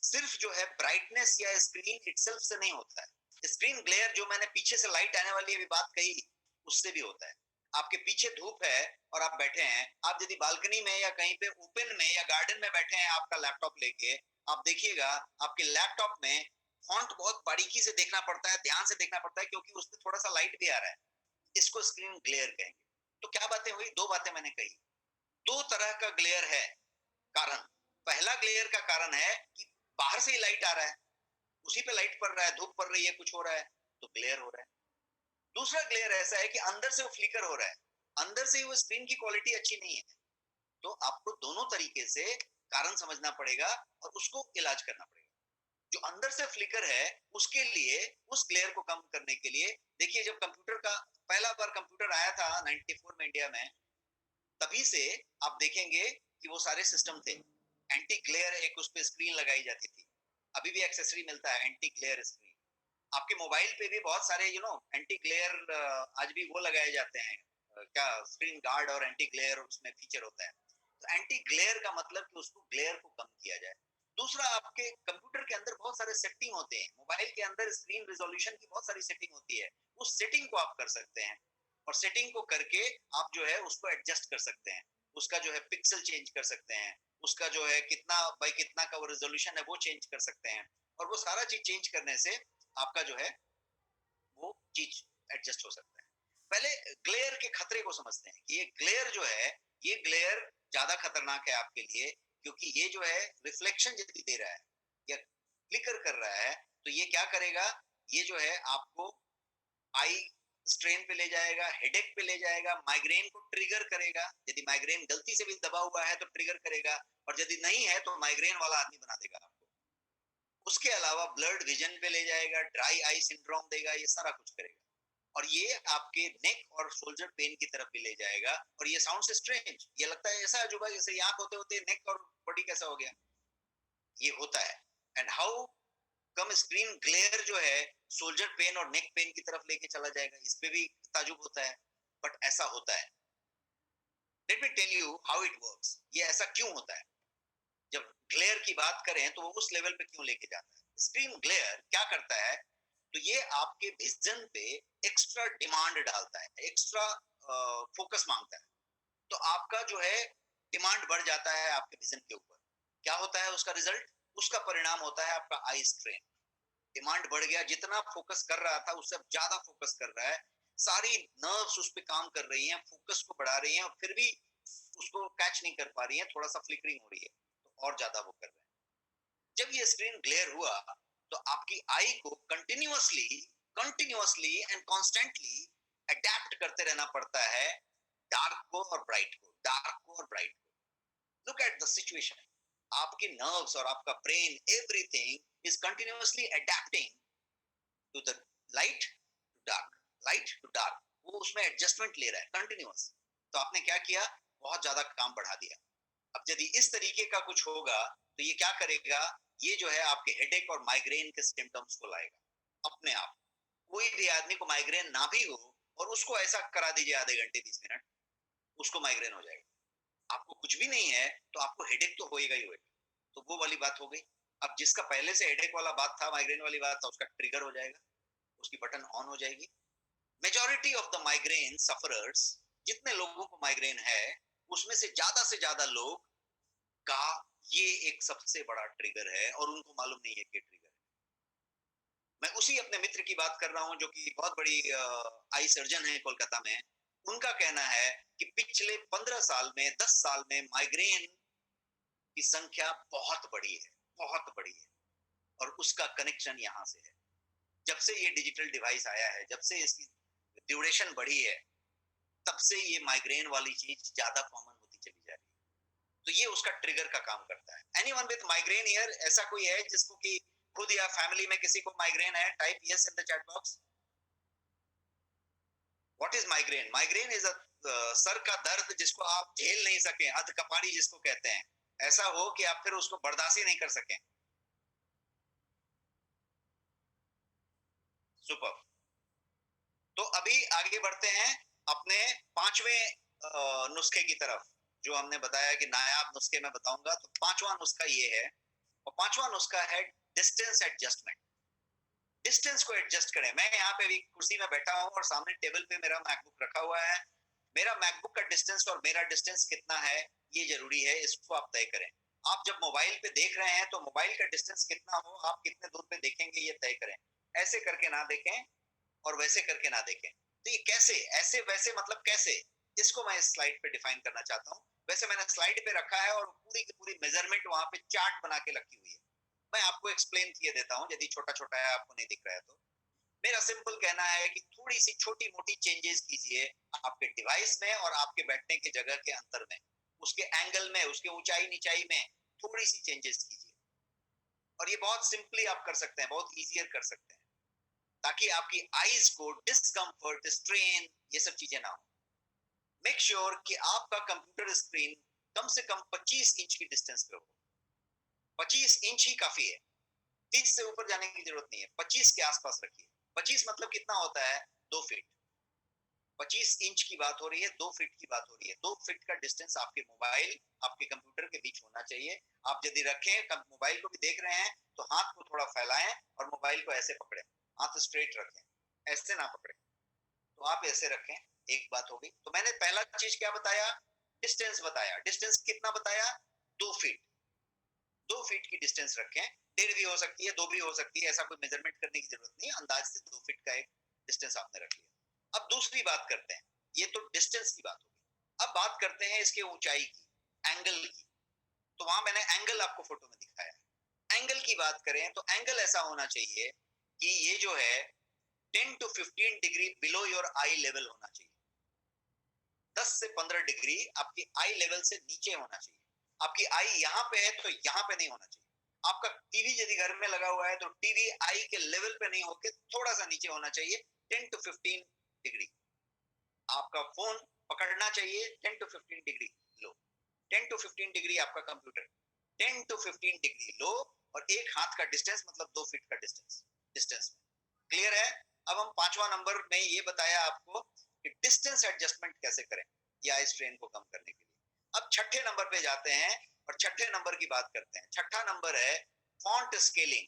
सिर्फ जो है ब्राइटनेस या स्क्रीन इटसेल्फ से नहीं होता है। स्क्रीन ग्लेयर जो मैंने पीछे से लाइट आने वाली अभी बात कही, उससे भी होता है। आपके पीछे धूप है और आप बैठे हैं, आप यदि बालकनी में या कहीं पे ओपन में या गार्डन में बैठे हैं आपका लैपटॉप लेके, आप देखिएगा आपके लैपटॉप में फॉन्ट बहुत बारीकी से देखना पड़ता है, ध्यान से देखना पड़ता है, क्योंकि उसमें थोड़ा सा लाइट भी आ रहा है। इसको स्क्रीन ग्लेयर कहेंगे। तो क्या बातें हुई? 2 बातें मैंने कही। 2 तरह का ग्लेयर है कारण। पहला ग्लेयर का कारण है कि बाहर से ही लाइट आ रहा है, उसी पे लाइट पड़ रहा है, धूप पड़ रही है, कुछ हो रहा है, तो ग्लेयर हो रहा है। दूसरा ग्लेयर ऐसा है कि अंदर से वो फ्लिकर हो रहा है, अंदर से ही वो स्क्रीन की क्वालिटी अच्छी नहीं है। तो आपको दोनों तरीके से कारण समझना पड़ेगा और उसको इलाज करना पड़ेगा। जो अंदर से फ्लिकर है, उसके लिए, उस ग्लेयर को कम करने के लिए, देखिए जब कंप्यूटर का पहला बार कंप्यूटर आया था 94 में इंडिया में, तभी से आप देखेंगे कि वो सारे सिस्टम थे। एंटी ग्लेयर एक उस पे स्क्रीन लगाई जाती थी। अभी भी एक्सेसरी मिलता है एंटी ग्लेयर स्क्रीन। आपके मोबाइल पे भी बहुत सारे एंटी ग्लेयर आज भी वो लगाए जाते हैं। क्या स्क्रीन गार्ड और एंटी ग्लेयर उसमें फीचर होता है। तो एंटी ग्लेयर का मतलब कि उसको ग्लेयर को कम किया जाए। दूसरा, आपके कंप्यूटर के अंदर बहुत सारे सेटिंग होते हैं, मोबाइल के अंदर स्क्रीन रिजोल्यूशन की बहुत सारी सेटिंग होती है। उस सेटिंग को आप कर सकते हैं, और सेटिंग को करके आप जो है उसको एडजस्ट कर सकते हैं। उसका जो है पिक्सल चेंज कर सकते हैं, उसका जो है कितना बाई कितना का वो रेजोल्यूशन है वो चेंज कर सकते हैं। और वो सारा चीज चेंज करने से आपका जो है वो चीज एडजस्ट हो सकता है। पहले ग्लेयर के खतरे को समझते हैं कि ये ग्लेयर जो है, ये ग्लेयर ज्यादा खतरनाक है आपके लिए, क्योंकि ये जो है रिफ्लेक्शन यदि दे रहा है या फ्लिकर कर रहा है, तो ये क्या करेगा? ये जो है आपको आई स्ट्रेन पे ले जाएगा, हेडेक पे ले जाएगा, माइग्रेन को ट्रिगर करेगा। यदि माइग्रेन गलती से भी दबा हुआ है तो ट्रिगर करेगा, और यदि नहीं है तो माइग्रेन वाला आदमी बना देगा आपको। उसके अलावा ब्लर्ड विजन पे ले जाएगा, ड्राई आई सिंड्रोम देगा, ये सारा कुछ करेगा। और ये आपके नेक और शोल्डर पेन की तरफ भी ले जाएगा। और ये साउंड स्ट्रेंज, ये लगता है ऐसा अजूबा जैसे आंख होते होते नेक और बॉडी कैसा हो गया, ये होता है। And how come screen glare जो है शोल्डर पेन और नेक पेन की तरफ लेके चला जाएगा, इस पे भी ताजुब होता है, बट ऐसा होता है। Let me tell you how it works, ये ऐसा क्यों होता है। जब ग्लेयर की बात करें तो वो उस लेवल पे क्यों लेके जाता है। स्क्रीन ग्लेयर क्या करता है, तो ये आपके विजन पे एक्स्ट्रा डिमांड डालता है, एक्स्ट्रा फोकस मांगता है। तो आपका जो है डिमांड बढ़ जाता है आपके विजन के ऊपर। क्या होता है उसका रिजल्ट, उसका परिणाम होता है आपका आई स्ट्रेन। डिमांड बढ़ गया, जितना फोकस कर रहा था उससे अब ज्यादा फोकस कर रहा है, सारी नर्व्स उस पर काम कर रही हैं, फोकस को बढ़ा रही हैं, और फिर भी उसको कैच नहीं कर पा रही हैं, थोड़ा सा फ्लिकरिंग हो रही है, तो और ज्यादा वो कर रहे हैं। जब ये स्क्रीन ग्लेयर हुआ तो आपकी आई को continuously continuously and constantly adapt करते रहना पड़ता है, डार्क को और ब्राइट को, डार्क को और ब्राइट को। लुक एट द सिचुएशन, आपके नर्व्स और आपका brain, everything is continuously adapting to the light to dark, light to dark, वो उसमें एडजस्टमेंट ले रहा है कंटिन्यूअस। तो आपने क्या किया, बहुत ज्यादा काम बढ़ा दिया। अब यदि इस तरीके का कुछ होगा तो ये क्या करेगा, ये जो है आपके हेडेक और माइग्रेन के सिम्टम्स को लाएगा अपने आप। कोई भी आदमी को माइग्रेन ना भी हो और उसको ऐसा करा दीजिए आधे घंटे 20 मिनट, उसको माइग्रेन हो जाएगा। आपको कुछ भी नहीं है तो आपको हेडेक तो होएगा ही होएगा। तो वो वाली बात हो गई। अब जिसका पहले से हेडेक वाला बात था, माइग्रेन वाली बात था, उसका ट्रिगर हो जाएगा, उसकी बटन ऑन हो जाएगी। Majority of the migraine sufferers, जितने लोगों को माइग्रेन है उसमें से ज्यादा लोग का ये एक सबसे बड़ा ट्रिगर है और उनको मालूम नहीं है कि ट्रिगर है। मैं उसी अपने मित्र की बात कर रहा हूं जो कि बहुत बड़ी आई सर्जन है कोलकाता में। उनका कहना है कि पिछले 15 साल में, 10 साल में माइग्रेन की संख्या बहुत बड़ी है, बहुत बड़ी है। और उसका कनेक्शन यहाँ से है। जब से ये डिजिटल डिवाइस आया है, जब से इसकी ड्यूरेशन बढ़ी है, तब से ये माइग्रेन वाली चीज ज्यादा कॉमन होती चली जा रही है। तो ये उसका ट्रिगर का काम करता है। एनीवन विद माइग्रेन हियर, ऐसा कोई है जिसको कि खुद या फैमिली में किसी को माइग्रेन है? Type yes in the chat box. What is migraine? Migraine is a sir का दर्द जिसको आप झेल नहीं सके, अधकपाड़ी जिसको कहते हैं। ऐसा हो कि आप फिर उसको बर्दाश्त ही नहीं कर सकें। सुपर। तो अभी आगे बढ़ते हैं अपने पांचवें नुस्खे की तरफ, जो हमने बताया कि नायाब नुस्खे में बताऊंगा। तो पांचवा नुस्खा ये है, और पांचवा नुस्खा है डिस्टेंस एडजस्टमेंट। डिस्टेंस को एडजस्ट करें। मैं यहाँ पे भी कुर्सी में बैठा हूँ और सामने टेबल पे मेरा मैकबुक रखा हुआ है। मेरा मैकबुक का डिस्टेंस और मेरा डिस्टेंस कितना है, ये जरूरी है, इसको आप तय करें। आप जब मोबाइल पे देख रहे हैं तो मोबाइल का डिस्टेंस कितना हो, आप कितने दूर पे देखेंगे, ये तय करें। ऐसे करके ना देखें और वैसे करके ना देखें। तो ये कैसे, ऐसे वैसे मतलब कैसे, इसको मैं इस स्लाइड पे डिफाइन करना चाहता हूँ। वैसे मैंने स्लाइड पे रखा है और पूरी की पूरी मेजरमेंट वहां पे चार्ट बना के रखी हुई है। मैं आपको एक्सप्लेन किए देता हूँ, यदि छोटा छोटा है आपको नहीं दिख रहा है तो। मेरा सिंपल कहना है कि थोड़ी सी छोटी मोटी चेंजेस कीजिए आपके डिवाइस में और आपके बैठने की जगह के अंतर में, उसके एंगल में, उसके ऊंचाई नीचाई में थोड़ी सी चेंजेस कीजिए। और ये बहुत सिंपली आप कर सकते हैं, बहुत इजियर कर सकते हैं, ताकि आपकी आईज को डिस्कम्फर्ट, स्ट्रेन, ये सब चीजें ना हो। मेक श्योर कि आपका कंप्यूटर स्क्रीन कम से कम 25 इंच की डिस्टेंस पे हो। 25 इंच ही काफी है, 30 से ऊपर जाने की जरूरत नहीं है। 25 के आसपास रखिए। 25 मतलब कितना होता है, 2 फीट। 25 इंच की बात हो रही है, 2 फीट की बात हो रही है। 2 फीट का डिस्टेंस आपके मोबाइल, आपके कंप्यूटर के बीच होना चाहिए। आप यदि रखें, मोबाइल को भी देख रहे हैं तो हाथ को थोड़ा फैलाएं और मोबाइल को ऐसे पकड़ें, हाथ स्ट्रेट रखें, ऐसे ना पकड़ें। तो आप ऐसे रखें। एक बात हो गई। तो मैंने पहला चीज क्या बताया, डिस्टेंस बताया। डिस्टेंस कितना बताया, 2 फीट। 2 फीट की डिस्टेंस रखें। 1.5 भी हो सकती है, 2 भी हो सकती है, ऐसा कोई मेजरमेंट करने की जरूरत नहीं है। अंदाज से 2 फीट का एक डिस्टेंस आपने रख लिया। अब दूसरी बात करते हैं, ये तो डिस्टेंस की बात होगी। अब बात करते हैं इसके ऊंचाई की, एंगल की। तो वहां मैंने एंगल आपको फोटो में दिखाया। एंगल की बात करें तो एंगल ऐसा होना चाहिए कि ये जो है 10 to 15 degree below your I level होना चाहिए। 10 से 15 डिग्री आपकी आई लेवल से नीचे होना चाहिए। आपकी आई यहाँ पे है तो यहाँ पे नहीं होना चाहिए। आपका टीवी यदि घर में लगा हुआ है तो टीवी आई के लेवल पे नहीं होके थोड़ा सा नीचे होना चाहिए, 10 to 15 डिग्री। आपका फोन पकड़ना चाहिए 10 to 15 degree low, 10 to 15 degree आपका कंप्यूटर 10 टू 15 डिग्री लो, और एक हाथ का डिस्टेंस मतलब 2 फीट का डिस्टेंस में। क्लियर है? अब हम पांचवा नंबर में ये बताया आपको कि डिस्टेंस एडजस्टमेंट कैसे करें या इस स्ट्रेन को कम करने के लिए। अब छठे नंबर पे जाते हैं और छठे नंबर की बात करते हैं। छठा नंबर है फॉन्ट स्केलिंग।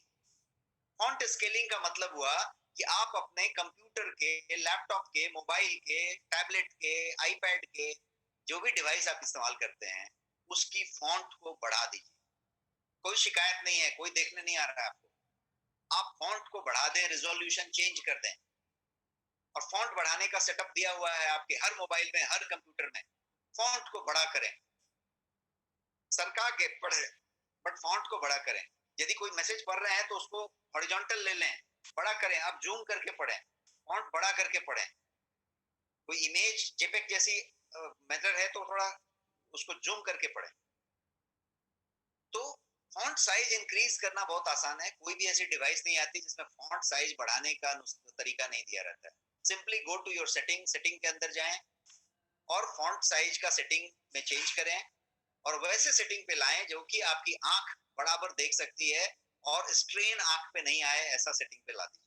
फॉन्ट स्केलिंग का मतलब हुआ कि आप अपने कंप्यूटर के, लैपटॉप के, मोबाइल के, टैबलेट के, आईपैड के, जो भी डिवाइस आप इस्तेमाल करते हैं, उसकी फॉन्ट को बढ़ा दीजिए। कोई शिकायत नहीं है, कोई देखने नहीं आ रहा है आपको। आप फॉन्ट को बढ़ा दें, रिजोल्यूशन चेंज कर दें, और फॉन्ट बढ़ाने का सेटअप दिया हुआ है आपके हर मोबाइल में, हर कंप्यूटर में। फॉन्ट को बड़ा करें, सरका के पढ़े, बट फॉन्ट को बड़ा करें। यदि कोई मैसेज पढ़ रहे हैं तो उसको हॉरिजॉन्टल ले लें, बड़ा करें। आप जूम करके पढ़ें, फॉन्ट बड़ा करके पढ़ें। कोई इमेज जेपेग जैसी मेथड है तो थोड़ा उसको जूम करके पढ़ें। तो फॉन्ट साइज इंक्रीज करना बहुत आसान है। कोई भी ऐसी डिवाइस नहीं आती जिसमें फॉन्ट साइज बढ़ाने का तरीका नहीं दिया रहता है। Simply go to your setting के अंदर जाएं और फॉन्ट साइज का सेटिंग में चेंज करें, और वैसे सेटिंग पे लाएं जो कि आपकी आंख बराबर देख सकती है और स्ट्रेन आंख पे नहीं आए, ऐसा सेटिंग पे ला दीजिए।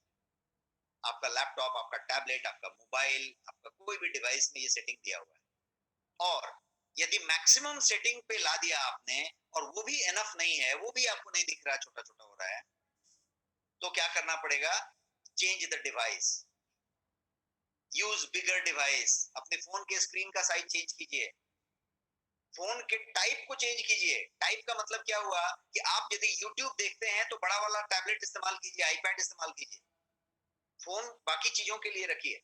आपका लैपटॉप, आपका टैबलेट, आपका मोबाइल, आपका कोई भी डिवाइस में ये सेटिंग दिया हुआ है। और यदि मैक्सिमम सेटिंग पे ला दिया आपने और वो भी एनफ नहीं है, वो भी आपको नहीं दिख रहा, छोटा छोटा हो रहा है, तो क्या करना पड़ेगा? Change the device, use bigger device. अपने फोन के स्क्रीन का साइज चेंज कीजिए, फोन के टाइप को चेंज कीजिए। टाइप का मतलब क्या हुआ कि आप यदि YouTube देखते हैं तो बड़ा वाला टैबलेट इस्तेमाल कीजिए, आईपैड इस्तेमाल कीजिए। फोन बाकी चीजों के लिए रखिए।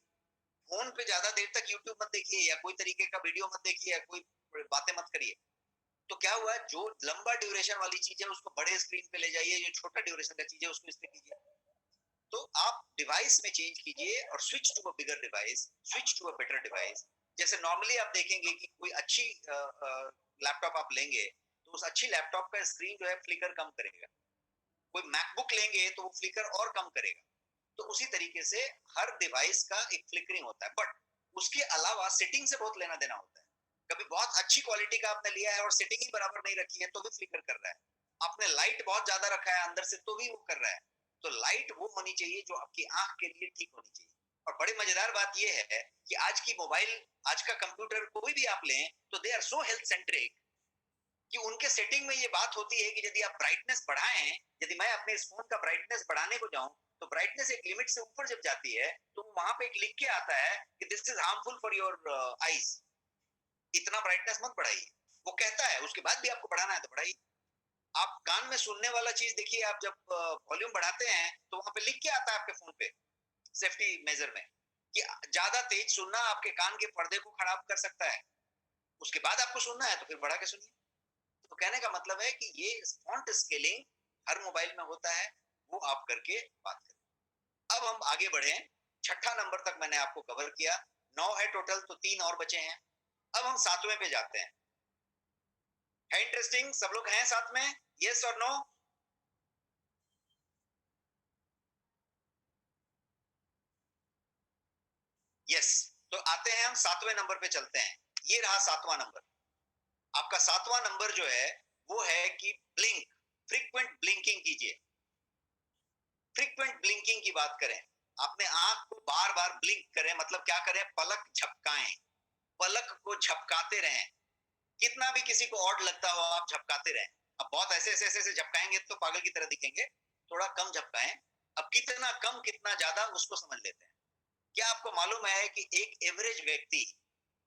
फोन पे ज्यादा देर तक YouTube मत देखिए, या कोई तरीके का वीडियो मत देखिए, या कोई बातें मत करिए। तो क्या हुआ, जो लंबा ड्यूरेशन वाली चीज है उसको बड़े स्क्रीन पे ले जाइए, जो छोटा ड्यूरेशन का चीज है उसको इस पे कीजिए। तो आप डिवाइस में चेंज कीजिए और switch to a bigger device, switch to a better device. जैसे नॉर्मली आप देखेंगे कि कोई अच्छी लैपटॉप आप लेंगे तो उस अच्छी लैपटॉप का स्क्रीन जो है फ्लिकर कम करेगा। कोई मैकबुक लेंगे तो वो फ्लिकर और कम करेगा। तो उसी तरीके से हर डिवाइस का एक फ्लिकरिंग होता है, बट उसके अलावा सेटिंग से बहुत लेना देना होता है। कभी बहुत अच्छी क्वालिटी का आपने लिया है और सेटिंग ही बराबर नहीं रखी है तो भी फ्लिकर कर रहा है। आपने लाइट बहुत ज्यादा रखा है अंदर से तो भी वो कर रहा है। तो लाइट वो होनी चाहिए जो आपकी आंख के लिए ठीक होनी चाहिए। और बड़ी मजेदार बात यह है कि आज की मोबाइल, आज का कंप्यूटर कोई भी आप लें तो they are so health centric कि उनके सेटिंग में ये बात होती है कि यदि आप ब्राइटनेस बढ़ाएं, यदि मैं अपने इस फोन का ब्राइटनेस बढ़ाने को जाऊं तो ब्राइटनेस एक लिमिट से ऊपर जब जाती है तो वहां पे एक लिख के आता है कि this is harmful for your eyes, इतना ब्राइटनेस मत बढ़ाइए। वो कहता है, उसके बाद भी आपको बढ़ाना है तो बढ़ाइए। आप कान में सुनने वाला चीज देखिए, आप जब वॉल्यूम बढ़ाते हैं तो वहां पे लिख के आता है आपके फोन पे सेफ्टी मेजर में कि ज्यादा तेज सुनना आपके कान के पर्दे को खराब कर सकता है। उसके बाद आपको सुनना है तो फिर बढ़ा के सुनिए। तो कहने का मतलब है कि ये फॉन्ट स्केलिंग हर मोबाइल में होता है, वो आप करके बात करें। अब हम आगे बढ़े। छठा नंबर तक मैंने आपको कवर किया, 9 है टोटल, तो 3 और बचे हैं। अब हम सातवें पे जाते हैं। है इंटरेस्टिंग? सब लोग हैं साथ में? यस और नो? यस। तो आते हैं, हम सातवें नंबर पे चलते हैं। ये रहा सातवां नंबर। आपका सातवां नंबर जो है वो है कि ब्लिंक, फ्रीक्वेंट ब्लिंकिंग कीजिए। फ्रीक्वेंट ब्लिंकिंग की बात करें, अपने आंख को बार बार ब्लिंक करें, मतलब क्या करें? पलक झपकाएं, पलक को झपकाते रहें। कितना भी किसी को ऑड लगता हो आप झपकाते रहें। अब बहुत ऐसे ऐसे ऐसे ऐसे झपकाएंगे तो पागल की तरह दिखेंगे, थोड़ा कम झपकाएं। अब कितना कम कितना ज्यादा उसको समझ लेते हैं। क्या आपको मालूम है कि एक एवरेज व्यक्ति,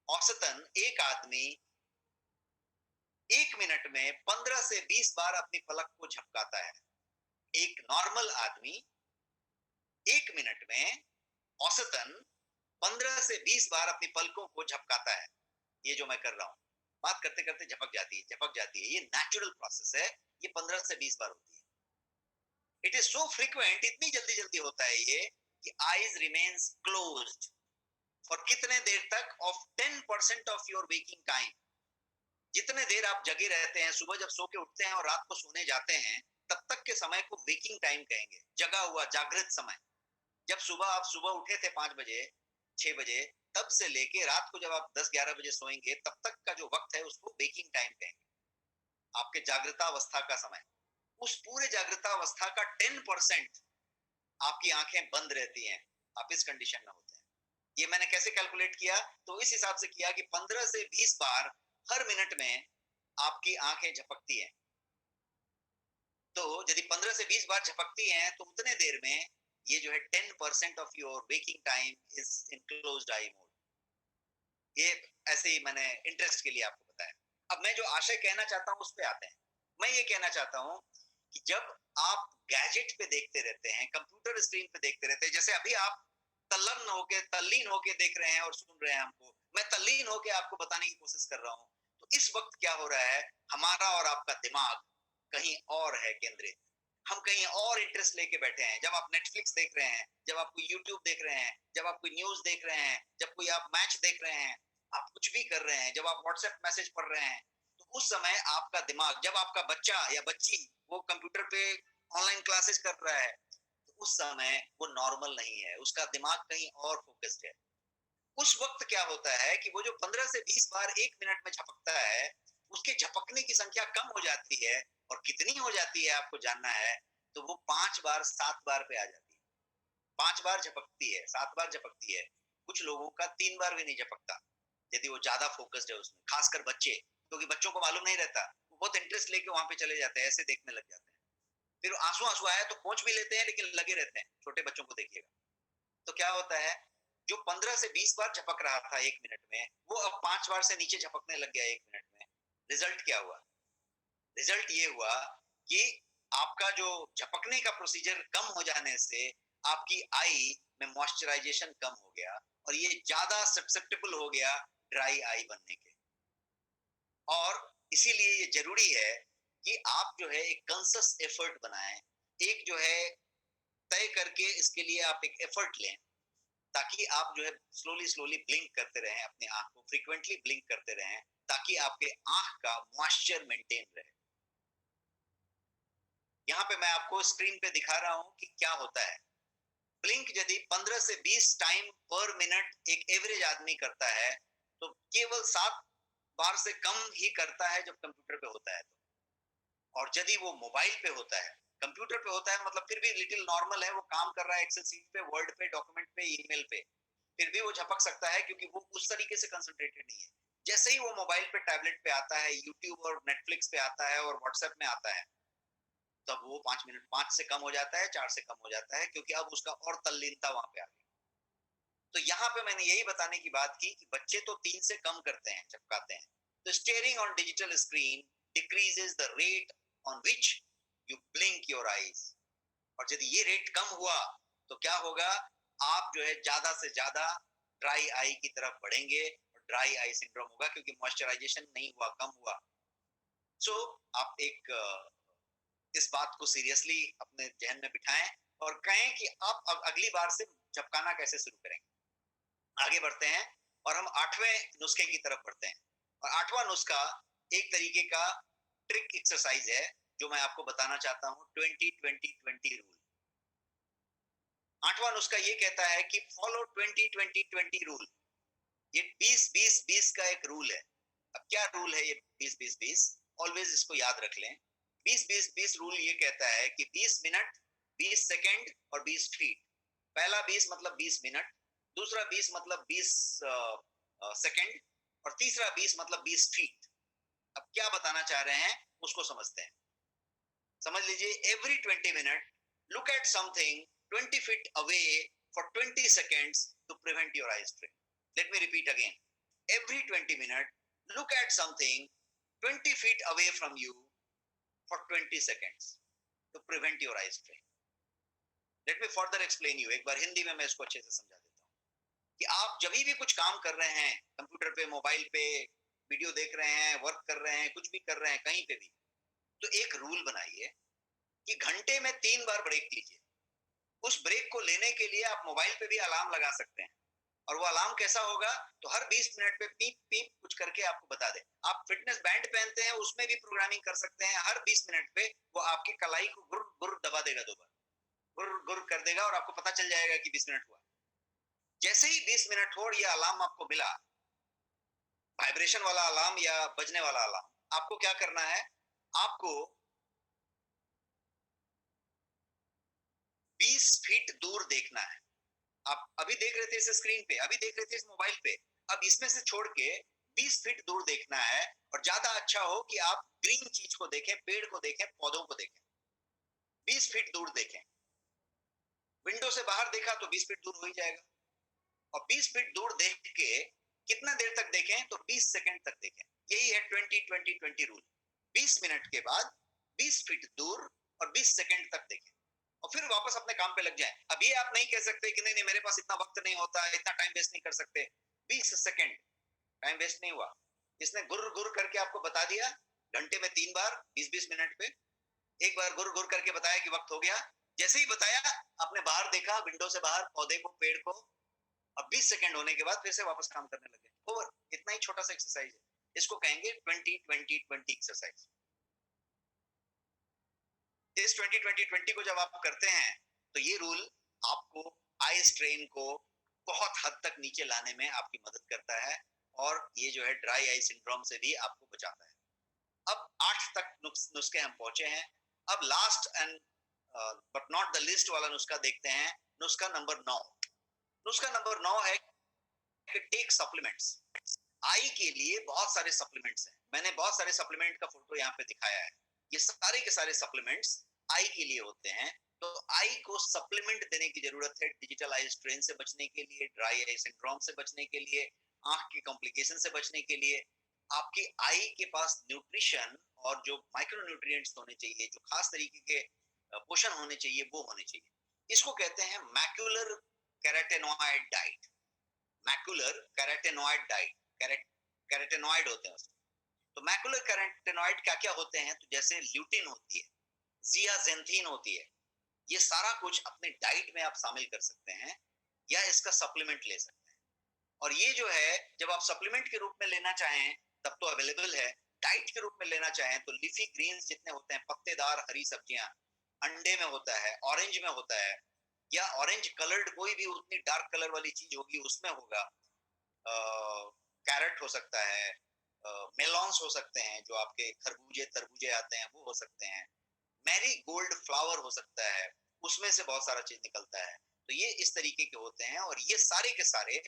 औसतन एक आदमी 1 मिनट में 15 से 20 बार अपनी पलक को झपकाता है। एक नॉर्मल आदमी 1 मिनट में औसतन 15 से 20 बार अपनी पलकों को झपकाता है। ये जो मैं कर रहा हूं, बात करते करते झपक जाती है, झपक जाती है, ये नेचुरल प्रोसेस है। ये 15 से 20 बार होती है। इट इज सो फ्रीक्वेंट, इतनी जल्दी जल्दी होता है ये कि आईज रिमेन्स क्लोज्ड फॉर कितने देर तक? Of 10% of your waking time. जितने देर आप जगे रहते हैं, सुबह जब सो के उठते हैं और रात को सोने जाते हैं, तब तक के समय को वेकिंग टाइम कहेंगे, जगा हुआ, जागृत समय। जब सुबह आप सुबह उठे थे 5 बजे 6 बजे, तब से लेके रात को जब आप 10-11 बजे सोएंगे, तब तक का जो वक्त है उसको वेकिंग टाइम कहेंगे, आपके जागृतावस्था का समय। उस पूरे जागृतावस्था का 10% आपकी आंखें बंद रहती हैं, आप इस कंडीशन में होते हैं। ये मैंने कैसे कैलकुलेट किया? तो इस हिसाब से किया कि 15 से 20 बार हर मिनट में आपकी आंखें झपकती हैं। तो यदि 15 से 20 बार झपकती हैं, तो उतने देर में ये जो है 10% of your waking time is in closed I mode. ये ऐसे ही मैंने इंटरेस्ट के लिए आपको बताया। अब मैं जो आशय कहना चाहता हूँ उस पे आते हैं। मैं ये कहना चाहता हूँ कि जब आप गैजेट पे देखते रहते हैं, कंप्यूटर स्क्रीन पे देखते रहते हैं, जैसे अभी आप तल्लीन होके देख रहे हैं और सुन रहे हैं हमको, मैं तल्लीन होके आपको बताने की कोशिश कर रहा हूँ। तो इस वक्त क्या हो रहा है, हमारा और आपका दिमाग कहीं और है केंद्रित। हम कहीं और इंटरेस्ट लेके बैठे हैं। जब आप नेटफ्लिक्स देख रहे हैं, जब आप कोई यूट्यूब देख रहे हैं, जब आप कोई न्यूज देख रहे हैं, जब कोई आप मैच देख रहे हैं, आप कुछ भी कर रहे हैं, जब आप व्हाट्सएप मैसेज पढ़ रहे हैं, तो उस समय आपका दिमाग, जब आपका बच्चा या बच्ची वो कंप्यूटर पे ऑनलाइन क्लासेस कर रहा है, तो उस समय वो नॉर्मल नहीं है, उसका दिमाग कहीं और फोकस्ड है। उस वक्त क्या होता है कि वो जो 15 से 20 बार 1 मिनट में झपकता है, उसके झपकने की संख्या कम हो जाती है। और कितनी हो जाती है आपको जानना है, तो वो 5 बार 7 बार पे आ जाती है। 5 बार झपकती है, 7 बार झपकती है। कुछ लोगों का 3 बार भी नहीं झपकता, यदि वो ज्यादा फोकस्ड है उसमें, खासकर बच्चे, क्योंकि बच्चों को मालूम नहीं रहता, वो बहुत इंटरेस्ट लेके वहां पे चले जाते हैं, ऐसे देखने लग जाते हैं। फिर आंसू आंसू आया तो पहुंच भी लेते हैं, लेकिन लगे रहते हैं। छोटे बच्चों को देखिएगा, तो क्या होता है, जो 15 से 20 बार झपक रहा था 1 मिनट में, वो अब 5 बार से नीचे झपकने लग गया 1 मिनट में। रिजल्ट क्या हुआ? रिजल्ट ये हुआ कि आपका जो झपकने का प्रोसीजर कम हो जाने से आपकी आई में मॉइस्चराइजेशन कम हो गया, और ये ज्यादा ससेप्टेबल हो गया ड्राई आई बनने के। और इसीलिए ये जरूरी है कि आप जो है एक कंसस एफर्ट बनाएं, एक जो है तय करके इसके लिए आप एक एफर्ट लें, ताकि आप जो है स्लोली स्लोली ब्लिंक करते रहें, अपनी आंख को फ्रीक्वेंटली ब्लिंक करते रहें, ताकि आपके आंख का मॉइस्चर मेंटेन रहे। यहाँ पे मैं आपको स्क्रीन पे दिखा रहा हूँ कि क्या होता है। ब्लिंक यदि 15 से 20 टाइम पर मिनट एक एवरेज आदमी करता है, तो केवल 7 बार से कम ही करता है जब कंप्यूटर पे होता है। तो और यदि वो मोबाइल पे होता है, कंप्यूटर पे होता है, मतलब फिर भी लिटिल नॉर्मल है, वो काम कर रहा है एक्सेल सीट पे, वर्ड पे, डॉक्यूमेंट पे, ईमेल पे, फिर भी वो झपक सकता है, क्योंकि वो उस तरीके से कंसंट्रेटेड नहीं है। जैसे ही वो मोबाइल पे, टैबलेट पे आता है, यूट्यूब और नेटफ्लिक्स पे आता है और व्हाट्सएप में आता है, तब वो 5 मिनट 5 से कम हो जाता है, 4 से कम हो जाता है, क्योंकि अब उसका और तल्लीनता वहां पे आ गई। तो यहाँ पे मैंने यही बताने की बात की कि बच्चे तो 3 से कम करते हैं, झपकाते हैं। तो steering on digital screen decreases the rate on which you blink your eyes. और यदि ये रेट कम हुआ, तो क्या होगा, आप जो है ज्यादा से ज्यादा ड्राई आई की तरफ बढ़ेंगे, और ड्राई आई सिंड्रोम होगा, क्योंकि मॉइस्चराइजेशन नहीं हुआ, कम हुआ। सो आप एक इस बात को सीरियसली अपने जहन में बिठाएं, और कहें कि आप अब अगली बार से झपकाना कैसे शुरू करेंगे। आगे बढ़ते हैं और हम 8वें नुस्खे की तरफ बढ़ते हैं। और 8वां नुस्खा एक तरीके का ट्रिक एक्सरसाइज है, जो मैं आपको बताना चाहता हूं, 20-20-20 रूल। 8वां नुस्खा ये कहता है कि फॉलो 20-20-20 रूल। ये 20-20-20 का एक रूल है। अब क्या रूल है ये 20-20-20? ऑलवेज इसको याद रख लें। 20-20-20 रूल ये कहता है कि 20 मिनट, 20 सेकंड और 20 फीट। पहला 20 मतलब 20 मिनट, दूसरा 20 मतलब 20 सेकंड, और तीसरा 20 मतलब 20 फीट। अब क्या बताना चाह रहे हैं उसको समझते हैं। समझ लीजिए, every 20 minute look at something 20 feet away for 20 seconds to prevent your eye strain. Let me repeat again. Every 20 minutes, look at something 20 feet away from you for 20 seconds to prevent your eye strain. Let me further explain you. एक बार हिंदी में मैं इसको अच्छे से समझा देता हूँ कि आप जब भी कुछ काम कर रहे हैं, कंप्यूटर पे, मोबाइल पे, वीडियो देख रहे हैं, वर्क कर रहे हैं, कुछ भी कर रहे हैं, कहीं पे भी, तो एक रूल बनाइए कि घंटे में 3 बार ब्रेक लीजिए। उस ब्रेक को लेने के लिए आप मोबाइल पे भी अलार्म लगा सकते हैं, और वो अलार्म कैसा होगा, तो हर 20 मिनट पे पीप पीप कुछ करके आपको बता दे। आप फिटनेस बैंड पहनते हैं, उसमें भी प्रोग्रामिंग कर सकते हैं। हर 20 मिनट पे वो आपकी कलाई को गुर गुर दबा देगा, 2 बार गुर गुर कर देगा, और आपको पता चल जाएगा कि 20 मिनट हुआ। जैसे ही 20 मिनट हो और ये अलार्म आपको मिला, वाइब्रेशन वाला अलार्म या बजने वाला अलार्म, आपको क्या करना है? आपको 20 फीट दूर देखना है। आप अभी देख रहे थे इस स्क्रीन पे, अभी देख रहे थे इस मोबाइल पे, अब इसमें से छोड़ के 20 फीट दूर देखना है। और ज्यादा अच्छा हो कि आप ग्रीन चीज को देखें, पेड़ को देखें, पौधों को देखें। 20 फीट दूर देखें। विंडो से बाहर देखा तो 20 फीट दूर हो ही जाएगा। और 20 फीट दूर देख के कितना देर तक देखें? तो 20 सेकंड तक देखें। यही है 20-20-20 रूल। 20 मिनट के बाद 20 फीट दूर और 20 सेकंड तक देखें, और फिर वापस अपने काम पे लग जाएं। अब ये आप नहीं कह सकते कि नहीं नहीं मेरे पास इतना वक्त नहीं होता, इतना टाइम वेस्ट नहीं कर सकते। 20 सेकंड टाइम वेस्ट नहीं हुआ। इसने गुर गुर करके आपको बता दिया, घंटे में 3 बार 20-20 मिनट पे। एक बार गुर गुर करके बताया कि वक्त हो गया। जैसे ही बताया, आपने बाहर देखा, विंडो से बाहर पौधे को, पेड़ को, अब 20 सेकंड होने के बाद फिर से वापस काम करने लगे। ओवर। इतना ही छोटा सा एक्सरसाइज है। इसको कहेंगे 20-20-20 एक्सरसाइज। इस 20-20-20 को जब आप करते हैं तो ये रूल आपको आई स्ट्रेन को बहुत हद तक नीचे लाने में आपकी मदद करता है, और ये जो है ड्राई आई सिंड्रोम से भी आपको बचाता है। अब 8 तक नुस्खे हम पहुंचे हैं। अब last and but not the list वाला नुस्खा देखते हैं। नुस्खा नंबर 9। नुस्खा नंबर 9 है कि टेक सप्लीमेंट्स। आई के लिए बहुत सारे सप्लीमेंट्स हैं। मैंने बहुत सारे सप्लीमेंट का फोटो यहाँ पे दिखाया है। ये सारे के सारे सप्लीमेंट्स आई के लिए होते हैं। तो आई को सप्लीमेंट देने की जरूरत है, डिजिटल आई स्ट्रेन से बचने के लिए, ड्राई आई सिंड्रोम से बचने के लिए, आंख की कॉम्प्लिकेशन से बचने के लिए। आपकी आई के पास न्यूट्रिशन और जो माइक्रो न्यूट्रिएंट्स होने चाहिए, जो खास तरीके के पोषण होने चाहिए, वो होने चाहिए। इसको कहते हैं macular carotenoid diet. Macular carotenoid diet, carotenoid होते हैं उसमें। तो मैक्यूलर कैरोटेनॉइड क्या क्या होते हैं? तो जैसे ल्यूटिन होती है, जियाजेंथीन होती है। ये सारा कुछ अपने डाइट में आप शामिल कर सकते हैं या इसका सप्लीमेंट ले सकते हैं। और ये जो है, जब आप सप्लीमेंट के रूप में लेना चाहें तब तो अवेलेबल है। डाइट के रूप में लेना चाहें तो लीफी ग्रीन्स जितने होते हैं, पत्तेदार हरी सब्जियां, अंडे में होता है, ऑरेंज में होता है, या ऑरेंज कलर्ड कोई भी उतनी डार्क कलर वाली चीज होगी उसमें होगा। कैरेट हो सकता है, मेलॉन्स हो सकते हैं, जो आपके खरबूजे तरबूजे आते हैं वो हो सकते हैं, मैरी गोल्ड फ्लावर हो सकता है, उसमें से बहुत सारा चीज निकलता है। तो ये इस तरीके के होते हैं, और ये सारे के सारे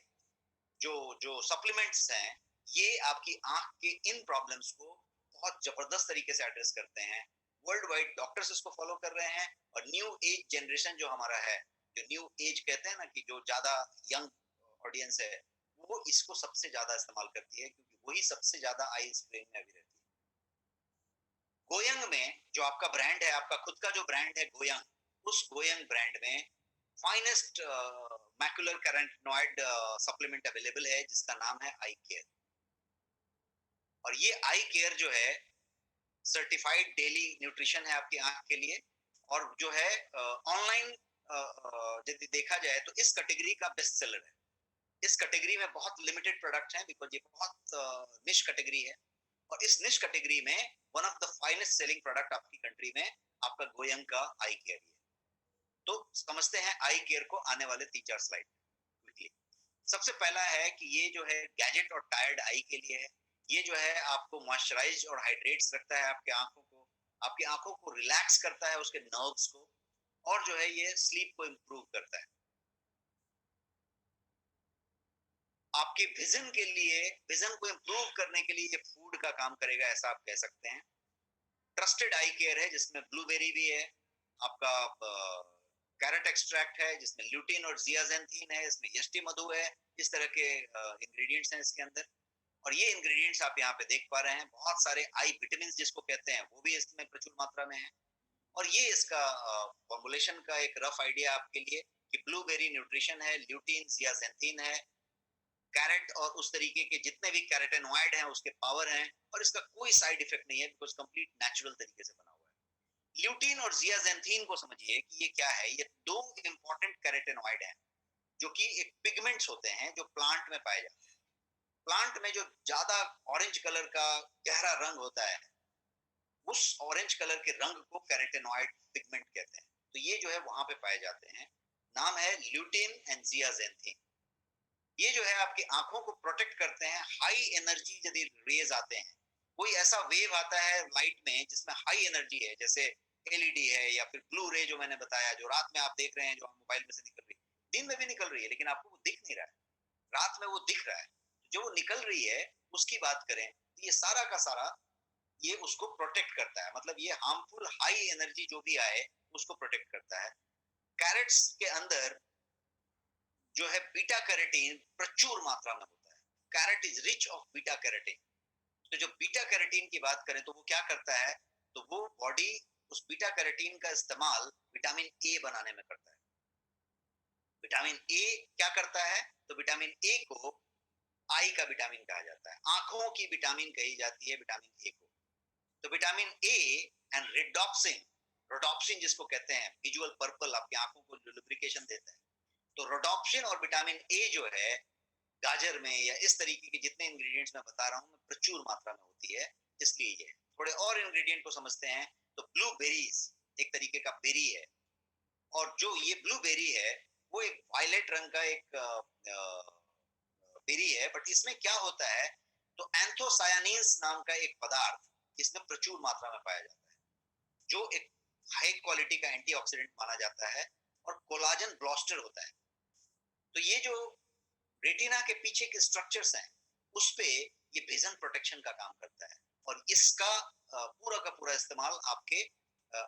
जो जो सप्लीमेंट्स हैं, ये आपकी आंख के इन प्रॉब्लम्स को बहुत जबरदस्त तरीके से एड्रेस करते हैं। वर्ल्ड वाइड डॉक्टर्स इसको फॉलो कर रहे हैं, और न्यू एज जनरेशन जो हमारा है, जो न्यू एज कहते हैं ना, कि जो ज्यादा यंग ऑडियंस है, वो इसको सबसे ज्यादा इस्तेमाल करती है, क्योंकि वही सबसे ज्यादा आई स्ट्रेन में अभी रहती है। गोयंग में जो आपका ब्रांड है, आपका खुद का जो ब्रांड है गोयंग, उस गोयंग ब्रांड में finest macular carotenoid supplement available है, जिसका नाम है आई केयर। और ये आई केयर जो है सर्टिफाइड डेली न्यूट्रिशन है आपकी आंख के लिए, और जो है ऑनलाइन यदि देखा जाए तो इस कैटेगरी का बेस्ट सेलर है। इस कैटेगरी में बहुत लिमिटेड प्रोडक्ट हैं, बिकॉज ये बहुत निश कैटेगरी है। और इस निश कैटेगरी में one of the finest selling product आपकी कंट्री में आपका गोयंग का आई केयर है। तो समझते हैं आई केयर को आने वाले 3-4 स्लाइड क्विकली। सबसे पहला है कि ये जो है गैजेट और टायर्ड आई के लिए है। ये जो है आपको मॉइस्चराइज और हाइड्रेट्स रखता है आपके आंखों को, आपकी आंखों को रिलैक्स करता है, उसके नर्व्स को, और जो है ये स्लीप को इम्प्रूव करता है। आपके विजन के लिए, विजन को इम्प्रूव करने के लिए ये फूड का काम करेगा, ऐसा आप कह सकते हैं। ट्रस्टेड आई केयर है, जिसमें ब्लूबेरी भी है, आपका कैरेट एक्सट्रैक्ट है जिसमें ल्यूटिन और जियाजेंथीन है, इसमें यष्टि मधु है। इस तरह के इंग्रेडिएंट्स हैं इसके अंदर। और ये इंग्रेडिएंट्स आप यहाँ पे देख पा रहे हैं। बहुत सारे आई विटामिन जिसको कहते हैं वो भी इसमें प्रचुर मात्रा में है। और ये इसका फॉर्मुलेशन का एक रफ आइडिया आपके लिए कि ब्लूबेरी न्यूट्रिशन है, ल्यूटिन जियाजेंथीन है, कैरेट और उस तरीके के जितने भी कैरोटेनॉइड हैं उसके पावर हैं, और इसका कोई साइड इफेक्ट नहीं है, बिकॉज कंप्लीट नेचुरल तरीके से बना हुआ है। ल्यूटिन और जियाजेंथीन को समझिए कि ये क्या है। ये दो इंपॉर्टेंट कैरोटेनॉइड हैं, जो कि एक पिगमेंट्स होते हैं जो प्लांट में पाए जाते हैं। प्लांट में जो ज्यादा ऑरेंज कलर का गहरा रंग होता है, उस ऑरेंज कलर के रंग को कैरोटेनॉइड पिगमेंट कहते हैं। तो ये जो है वहां पे पाए जाते हैं। नाम है ल्यूटिन एंड जियाजेंथीन। ये जो है आपकी आंखों को प्रोटेक्ट करते हैं। हाई एनर्जी यदि रेज आते हैं, कोई ऐसा वेव आता है लाइट में जिसमें हाई एनर्जी है, जैसे एलईडी है या फिर ब्लू रे जो मैंने बताया, जो रात में आप देख रहे हैं, जो मोबाइल में से निकल रही है, दिन में भी निकल रही है लेकिन आपको वो दिख नहीं रहा है, रात में वो दिख रहा है। जो वो निकल रही है उसकी बात करें तो ये सारा का सारा ये उसको प्रोटेक्ट करता है, मतलब ये हार्मफुल हाई एनर्जी जो भी आए उसको प्रोटेक्ट करता है। कैरेट्स के अंदर जो है बीटा कैरोटीन प्रचुर मात्रा में होता है। Carrot is rich of beta carotene. तो जब बीटा कैरोटीन की बात करें तो वो क्या करता है, तो वो बॉडी उस बीटा कैरोटीन का इस्तेमाल विटामिन ए बनाने में करता है। विटामिन ए क्या करता है, तो विटामिन ए को आई का विटामिन कहा जाता है, आंखों की विटामिन कही जाती है विटामिन ए को। तो विटामिन ए एंड रेडॉप्सिन, रोडॉप्सिन जिसको कहते हैं, विजुअल पर्पल, आपकी आंखों को लुब्रिकेशन देता है। तो रोडॉप्सिन और विटामिन ए जो है गाजर में या इस तरीके के जितने इंग्रेडिएंट्स मैं बता रहा हूँ प्रचुर मात्रा में होती है, इसलिए ये। थोड़े और इंग्रेडिएंट को समझते हैं, तो ब्लूबेरीज एक तरीके का बेरी है, और जो ये ब्लूबेरी है वो एक वायलेट रंग का एक बेरी है, बट इसमें क्या होता है, तो एंथोसायानिन्स नाम का एक पदार्थ इसमें प्रचुर मात्रा में पाया जाता है, जो एक हाई क्वालिटी का एंटीऑक्सीडेंट माना जाता है, और कोलाजन ब्लास्टर होता है। तो ये जो रेटिना के पीछे के स्ट्रक्चर्स हैं उस पे ये विजन प्रोटेक्शन का काम करता है, और इसका पूरा का पूरा इस्तेमाल आपके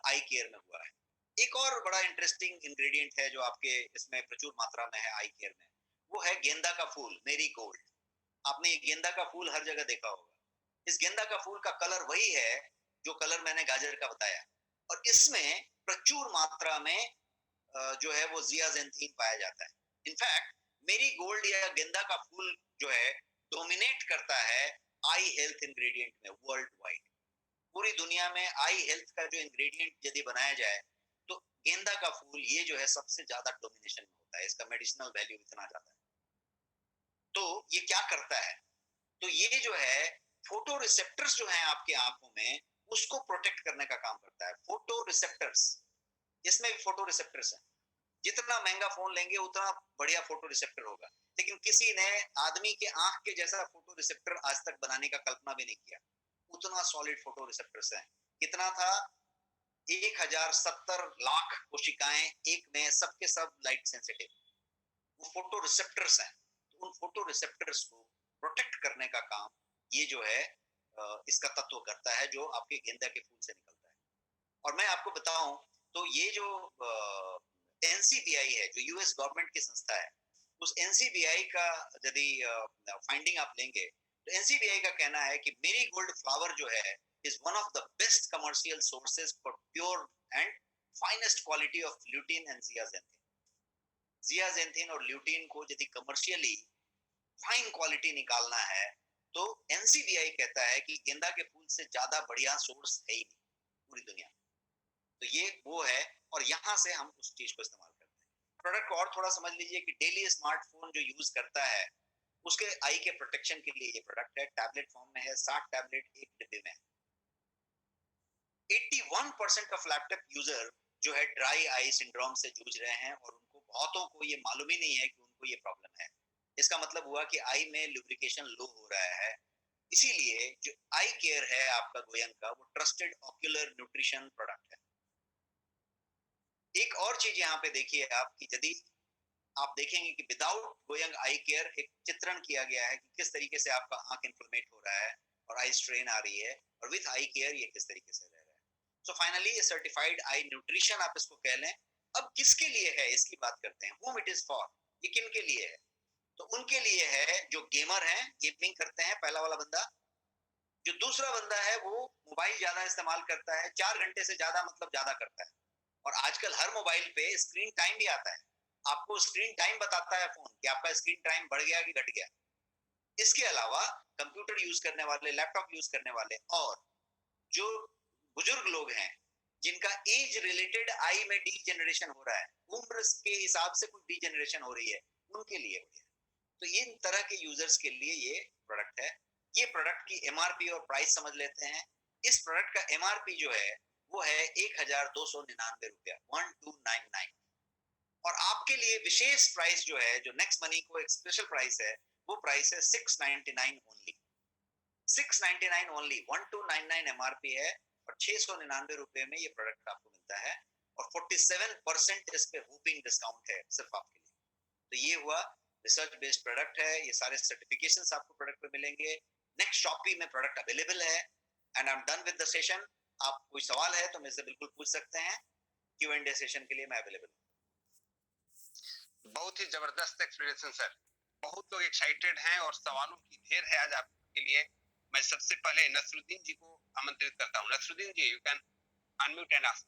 आई केयर में हुआ है। एक और बड़ा इंटरेस्टिंग इंग्रेडिएंट है जो आपके इसमें प्रचुर मात्रा में है आई केयर में, वो है गेंदा का फूल, मेरी गोल्ड। आपने ये गेंदा का फूल हर जगह देखा होगा। इस गेंदा का फूल का कलर वही है जो कलर मैंने गाजर का बताया, और इसमें प्रचुर मात्रा में जो है वो जियाजेंथीन पाया जाता है। इनफैक्ट मेरी गोल्ड या गेंदा का फूल जो है डोमिनेट करता है आई हेल्थ इंग्रेडिएंट में वर्ल्ड वाइड। पूरी दुनिया में आई हेल्थ का जो इंग्रेडिएंट यदि बनाया जाए तो गेंदा का फूल ये जो है सबसे ज्यादा डोमिनेशन में होता है, इसका मेडिसिनल वैल्यू इतना ज्यादा है। तो ये क्या करता है, तो ये जो है फोटो रिसेप्टर्स जो है आपके आंखों में उसको प्रोटेक्ट करने का काम करता है। फोटो रिसेप्टर्स, इसमें भी फोटो रिसेप्टर्स है। जितना महंगा फोन लेंगे उतना बढ़िया फोटो रिसेप्टर होगा, लेकिन किसी ने आदमी के आंख के जैसा फोटो रिसेप्टर आज तक बनाने का कल्पना भी नहीं किया। उतना सॉलिड फोटो रिसेप्टर्स है। कितना था, 1070 लाख कोशिकाएं एक में, सबके सब लाइट सेंसिटिव, वो फोटो रिसेप्टर्स हैं। तो उन फोटो रिसेप्टर्स को प्रोटेक्ट करने का काम ये जो है इसका तत्व करता है, जो आपके गेंदा के फूल से निकलता है। और मैं आपको बताऊं तो ये जो एनसीबीआई है, जो यूएस गवर्नमेंट की संस्था है, उस एनसीबीआई का यदि फाइंडिंग आप लेंगे तो एनसीबीआई का कहना है कि मेरी गोल्ड फ्लावर जो है is one of the best commercial sources for pure and finest quality of lutein and zeaxanthin. Zeaxanthin और ल्यूटीन को यदि कमर्शियली फाइन क्वालिटी निकालना है तो एनसीबीआई कहता है कि गेंदा के फूल से ज्यादा बढ़िया सोर्स है ही नहीं पूरी दुनिया में। तो ये वो है, और यहाँ से हम उस चीज को इस्तेमाल करते हैं। प्रोडक्ट को और थोड़ा समझ लीजिए कि डेली स्मार्टफोन जो यूज करता है उसके आई के प्रोटेक्शन के लिए ये प्रोडक्ट है। टैबलेट फॉर्म में है, 60 टैबलेट एक डिब्बे में है। 81% ऑफ लैपटॉप यूजर जो है ड्राई आई सिंड्रोम से जूझ रहे हैं, और उनको बहुतों को ये मालूम ही नहीं है कि उनको ये प्रॉब्लम है। इसका मतलब हुआ कि आई में लुब्रिकेशन लो हो रहा है। इसीलिए जो आई केयर है आपका गोयंग का, वो ट्रस्टेड ऑक्यूलर न्यूट्रिशन प्रोडक्ट है। एक और चीज यहाँ पे देखिए आप कि यदि आप देखेंगे कि विदाउट गोयंग आई केयर एक चित्रण किया गया है कि किस तरीके से आपका आंख इन्फ्लेमेट हो रहा है और आई स्ट्रेन आ रही है, और विथ आई केयर ये किस तरीके से रह रहा है। सो फाइनली ये सर्टिफाइड आई न्यूट्रिशन आप इसको कह लें। अब किसके लिए है इसकी बात करते हैं, whom it is for, ये किन के लिए है। तो उनके लिए है जो गेमर हैं, गेमिंग करते हैं, पहला वाला बंदा। जो दूसरा बंदा है वो मोबाइल ज्यादा इस्तेमाल करता है, 4 घंटे से ज्यादा मतलब ज्यादा करता है, और आजकल हर मोबाइल पे स्क्रीन टाइम भी आता है, आपको स्क्रीन टाइम बताता है फोन कि आपका स्क्रीन टाइम बढ़ गया कि घट गया। इसके अलावा कंप्यूटर यूज करने वाले, लैपटॉप यूज करने वाले, और जो बुजुर्ग लोग हैं जिनका एज रिलेटेड आई में डी जनरेशन हो रहा है, उम्र के हिसाब से कुछ डी जनरेशन हो रही है, उनके लिए हो रही है। तो इन तरह के यूजर्स के लिए ये प्रोडक्ट है। ये प्रोडक्ट की एमआरपी और प्राइस समझ लेते हैं। इस प्रोडक्ट का एमआरपी जो है वो है 1299 रुपया, 1299। और आपके लिए विशेष प्राइस जो है, जो नेक्स्ट मनी को एक स्पेशल प्राइस है, वो प्राइस है 699 ओनली। 699 ओनली, 1299 एमआरपी है और 699 रुपए में ये प्रोडक्ट आपको मिलता है और 47% इस पे हुपिंग डिस्काउंट है सिर्फ आपके लिए। तो ये हुआ रिसर्च बेस्ड प्रोडक्ट है, ये सारे सर्टिफिकेशंस आपको प्रोडक्ट पे मिलेंगे। नेक्स्ट शॉपी में प्रोडक्ट अवेलेबल है and I am done with the session. आप कोई सवाल है तो मेरे से बिल्कुल पूछ सकते हैं। Q&A सेशन के लिए मैं अवेलेबल हूँ। बहुत ही जबरदस्त एक्सप्लेनेशन सर, बहुत लोग एक्साइटेड हैं और सवालों की ढेर है आज आपके लिए। मैं सबसे पहले नसरुद्दीन जी को आमंत्रित करता हूँ। Nasruddin ji, you can unmute and ask.